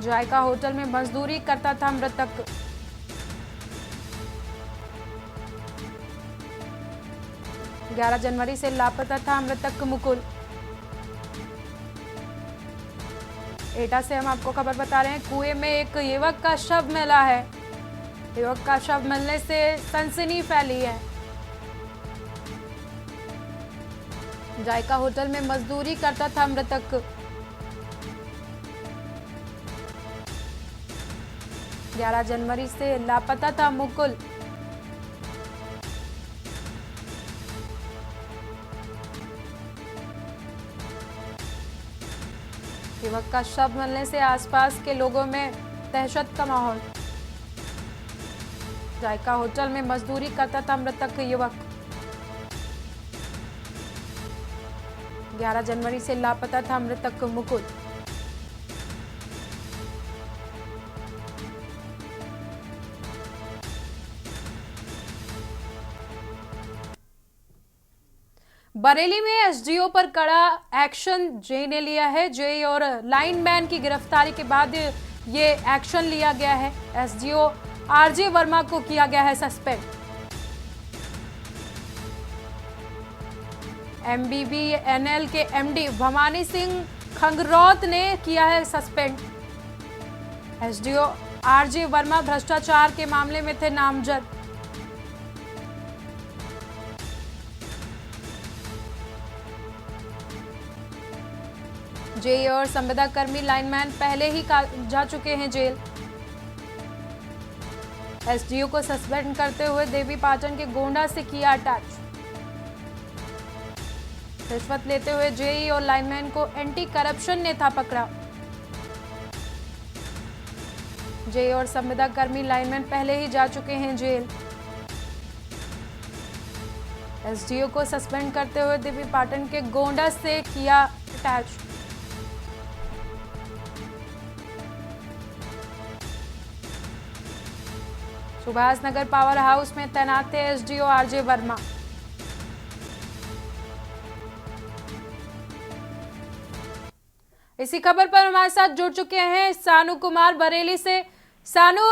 जायका होटल में मजदूरी करता था मृतक। जनवरी से लापता था मृतक मुकुल। एटा से हम आपको खबर बता रहे हैं, कुएं में एक युवक का शव मिला है। युवक का शव मिलने से सनसनी फैली है। जायका होटल में मजदूरी करता था मृतक। 11 जनवरी से लापता था मुकुल। युवक का शव मिलने से आसपास के लोगों में दहशत का माहौल। जायका होटल में मजदूरी करता था मृतक युवक। 11 जनवरी से लापता था मृतक मुकुल। बरेली में एसडीओ पर कड़ा एक्शन जेई ने लिया है। जेई और लाइनमैन की गिरफ्तारी के बाद ये एक्शन लिया गया है। एसडीओ आरजे वर्मा को किया गया है सस्पेंड। MBBNL के MD भवानी सिंह खंगरौत ने किया है सस्पेंड। एसडीओ आरजे वर्मा भ्रष्टाचार के मामले में थे नामजद। जेई और संविदा कर्मी लाइनमैन पहले ही जा चुके हैं जेल। एसडीओ को सस्पेंड करते हुए देवी पाटन के गोंडा से किया अटैच। रिश्वत लेते हुए जेई और लाइनमैन को एंटी करप्शन ने था पकड़ा। जेई और संविदा कर्मी लाइनमैन पहले ही जा चुके हैं जेल। एसडीओ को सस्पेंड करते हुए देवी पाटन के गोंडा से किया attach. Subhash Nagar power house में तैनात थे एसडीओ आरजे वर्मा। इसी खबर पर हमारे साथ जुड़ चुके हैं सानू कुमार बरेली से। सानू,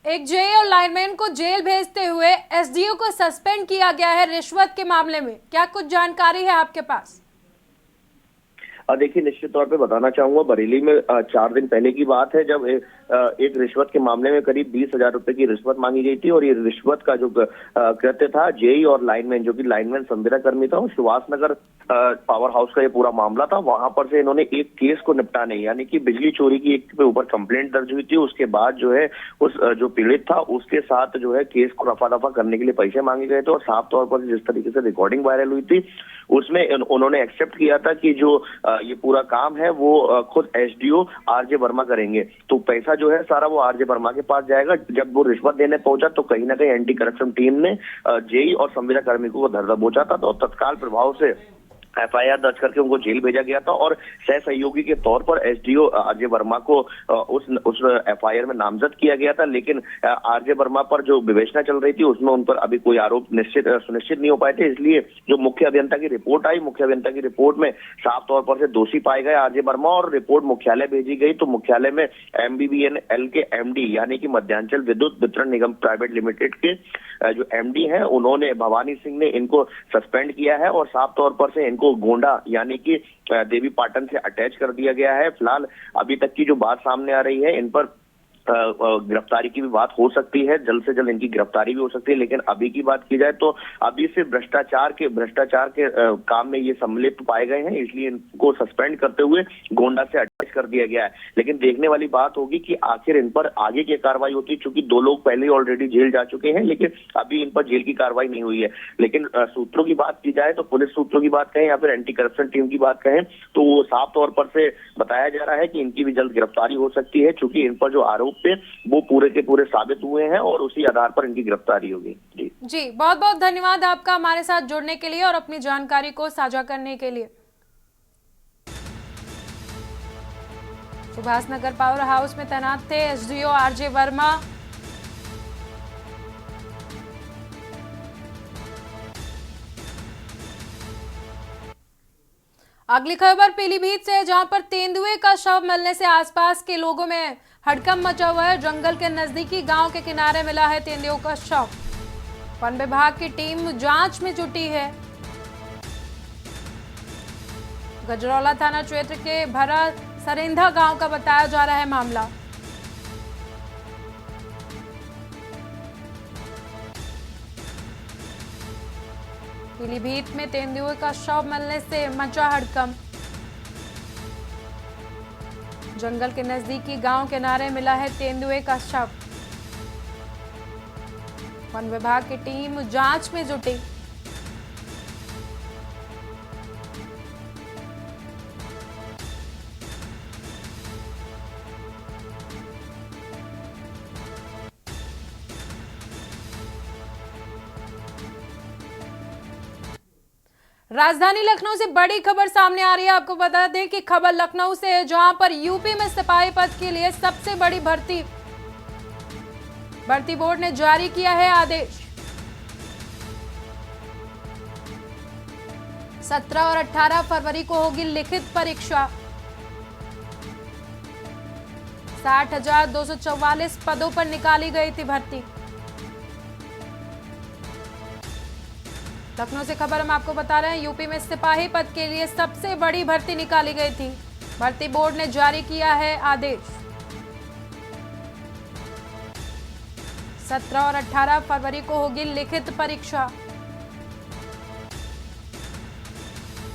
एक जेई और लाइनमैन को जेल भेजते हुए एसडीओ को सस्पेंड किया गया है रिश्वत के मामले में, क्या कुछ जानकारी है आपके पास? देखिए, निश्चित तौर पे बताना चाहूंगा, बरेली में 4 दिन पहले की बात है जब एक रिश्वत के मामले में करीब 20,000 रुपए की रिश्वत मांगी गई थी। और ये रिश्वत का जो कृत्य था, जेई और लाइनमैन, जो कि लाइनमैन संविदा कर्मी था, सुभाष नगर पावर हाउस का ये पूरा मामला था। वहां पर से इन्होंने एक केस को निपटाने, यानी कि बिजली चोरी की एक पे ऊपर कंप्लेंट दर्ज हुई थी। उसके बाद जो है उस जो पीड़ित था उसके साथ जो है केस को रफा दफा करने के लिए पैसे मांगे गए थे। और साफ तौर पर जिस तरीके से रिकॉर्डिंग वायरल हुई थी उसमें उन्होंने एक्सेप्ट किया था कि जो ये पूरा काम है वो खुद एसडीओ आरजे वर्मा करेंगे। तो पैसा जो है सारा वो आरजे वर्मा के पास जाएगा। जब वो रिश्वत देने पहुंचा तो कहीं ना कहीं एंटी करप्शन टीम ने जेई और संविदा कर्मी को धर दबोचा था। तो तत्काल प्रभाव से एफआईआर दर्ज करके उनको जेल भेजा गया था। और सह सहयोगी के तौर पर एसडीओ आरजे वर्मा को उस एफआईआर में नामजद किया गया था। लेकिन आरजे वर्मा पर जो विवेचना चल रही थी उसमें उन पर अभी कोई आरोप सुनिश्चित नहीं हो पाए थे। इसलिए जो मुख्य अभियंता की रिपोर्ट आई, मुख्य अभियंता की रिपोर्ट में साफ तौर पर से दोषी पाए गए आरजे वर्मा और रिपोर्ट मुख्यालय भेजी गई। तो मुख्यालय में MBBNL के MD यानी कि मध्यांचल विद्युत वितरण निगम प्राइवेट लिमिटेड के जो MD हैं उन्होंने, भवानी सिंह ने इनको सस्पेंड किया है। और साफ तौर पर से को गोंडा यानी कि देवी पाटन से अटैच कर दिया गया है। फिलहाल अभी तक की जो बात सामने आ रही है, इन पर गिरफ्तारी की भी बात हो सकती है, जल्द से जल्द इनकी गिरफ्तारी भी हो सकती है। लेकिन अभी की बात की जाए तो अभी से भ्रष्टाचार के काम में ये सम्मिलित पाए गए हैं, इसलिए इनको सस्पेंड करते हुए गोंडा से अटैच कर दिया गया है। लेकिन देखने वाली बात होगी कि आखिर इन पर आगे की कार्रवाई होती है, चूंकि 2 लोग पहले ही ऑलरेडी जेल जा चुके हैं, लेकिन अभी इन पर जेल की कार्रवाई नहीं हुई है। लेकिन सूत्रों की बात की जाए तो पुलिस सूत्रों की बात कहें या फिर एंटी करप्शन टीम की बात कहें तो वो साफ तौर पर से बताया जा रहा है कि इनकी भी जल्द गिरफ्तारी हो सकती है, चूंकि इन पर जो आरोप पे वो पूरे के पूरे साबित हुए हैं और उसी आधार पर इनकी गिरफ्तारी होगी। जी, बहुत बहुत धन्यवाद आपका हमारे साथ जुड़ने के लिए और अपनी जानकारी को साझा करने के लिए। सुभाष नगर पावर हाउस में तैनात थे एसडीओ आरजे वर्मा। अगली खबर पीलीभीत से है, जहां पर तेंदुए का शव मिलने से आसपास के लोगों में हड़कंप मचा हुआ है। जंगल के नजदीकी गांव के किनारे मिला है तेंदुओं का शव। वन विभाग की टीम जांच में जुटी है। गजरौला थाना क्षेत्र के भरा सरेंधा गांव का बताया जा रहा है मामला। पीलीभीत में तेंदुए का शव मिलने से मचा हड़कंप। जंगल के नजदीकी गांव किनारे मिला है तेंदुए का शव। वन विभाग की टीम जांच में जुटी। राजधानी लखनऊ से बड़ी खबर सामने आ रही है। आपको बता दें कि खबर लखनऊ से है, जहां पर यूपी में सिपाही पद के लिए सबसे बड़ी भर्ती बोर्ड ने जारी किया है आदेश। 17 और 18 फरवरी को होगी लिखित परीक्षा। 60,244 पदों पर निकाली गई थी भर्ती। लखनऊ से खबर हम आपको बता रहे हैं, यूपी में सिपाही पद के लिए सबसे बड़ी भर्ती निकाली गई थी। भर्ती बोर्ड ने जारी किया है आदेश। 17 और 18 फरवरी को होगी लिखित परीक्षा।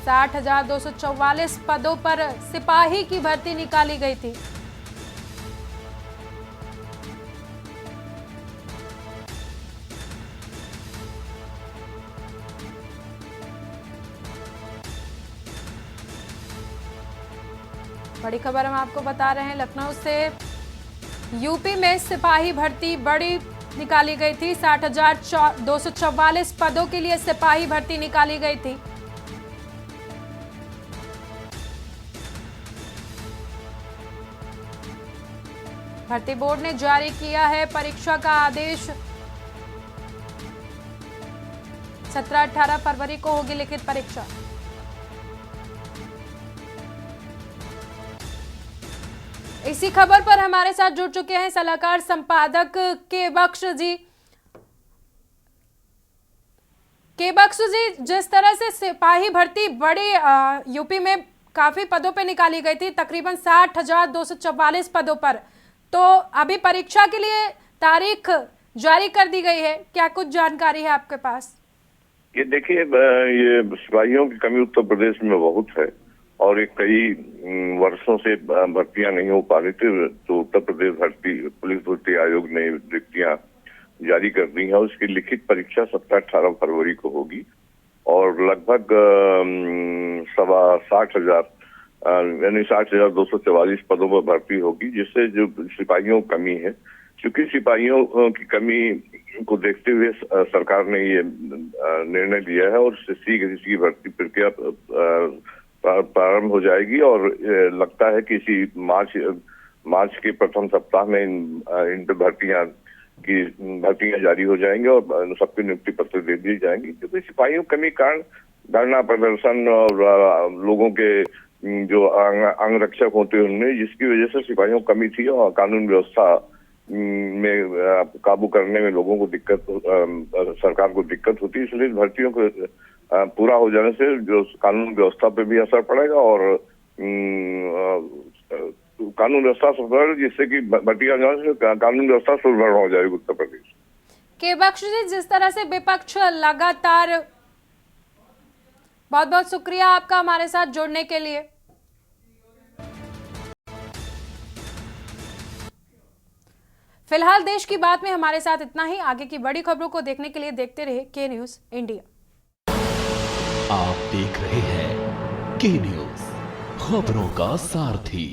60,244 पदों पर सिपाही की भर्ती निकाली गई थी। बड़ी खबर हम आपको बता रहे हैं, लखनऊ से यूपी में सिपाही भर्ती बड़ी निकाली गई थी। 60,244 पदों के लिए सिपाही भर्ती निकाली गई थी। भर्ती बोर्ड ने जारी किया है परीक्षा का आदेश। 17-18 फरवरी को होगी लिखित परीक्षा। इसी खबर पर हमारे साथ जुड़ चुके हैं सलाहकार संपादक केबक्श जी। केबक्श जी, जिस तरह से सिपाही भर्ती बड़ी यूपी में काफी पदों पर निकाली गई थी, तकरीबन 60,244 पदों पर, तो अभी परीक्षा के लिए तारीख जारी कर दी गई है, क्या कुछ जानकारी है आपके पास? ये देखिए, ये सिपाहियों की कमी उत्तर प्रदेश में बहुत है और ये कई वर्षों से भर्तियां नहीं हो पा रही थी, तो उत्तर प्रदेश पुलिस भर्ती आयोग ने रिक्तियां जारी कर दी है। उसकी लिखित परीक्षा 17-18 फरवरी को होगी और लगभग 60,000 यानी 60,244 पदों पर भर्ती होगी, जिससे जो सिपाहियों की कमी है, चूंकि सिपाहियों की कमी को देखते हुए सरकार ने ये निर्णय लिया है और शीघ्र इसकी भर्ती प्रक्रिया प्रारंभ हो जाएगी और लगता है कि इसी मार्च के प्रथम सप्ताह में इन भर्तियां जारी हो जाएंगी और सबके नियुक्ति पत्र दे दिए जाएंगे। क्योंकि सिपाहियों की कमी कारण धरना प्रदर्शन और लोगों के जो अंगरक्षक होते हैं उनमें, जिसकी वजह से सिपाहियों की कमी थी और कानून व्यवस्था में काबू करने में लोगों को दिक्कत, सरकार को दिक्कत होती है। इसलिए भर्तियों को पूरा हो जाने से जो कानून व्यवस्था पे भी असर पड़ेगा और कानून व्यवस्था सुधर, जिससे कि भर्तियां जाने से कानून व्यवस्था सुदृढ़ हो जाएगी उत्तर प्रदेश। केबक्श जी, जिस तरह से विपक्ष लगातार, बहुत बहुत शुक्रिया आपका हमारे साथ जुड़ने के लिए। फिलहाल देश की बात में हमारे साथ इतना ही। आगे की बड़ी खबरों को देखने के लिए देखते रहिए के न्यूज इंडिया। आप देख रहे हैं के न्यूज, खबरों का सारथी।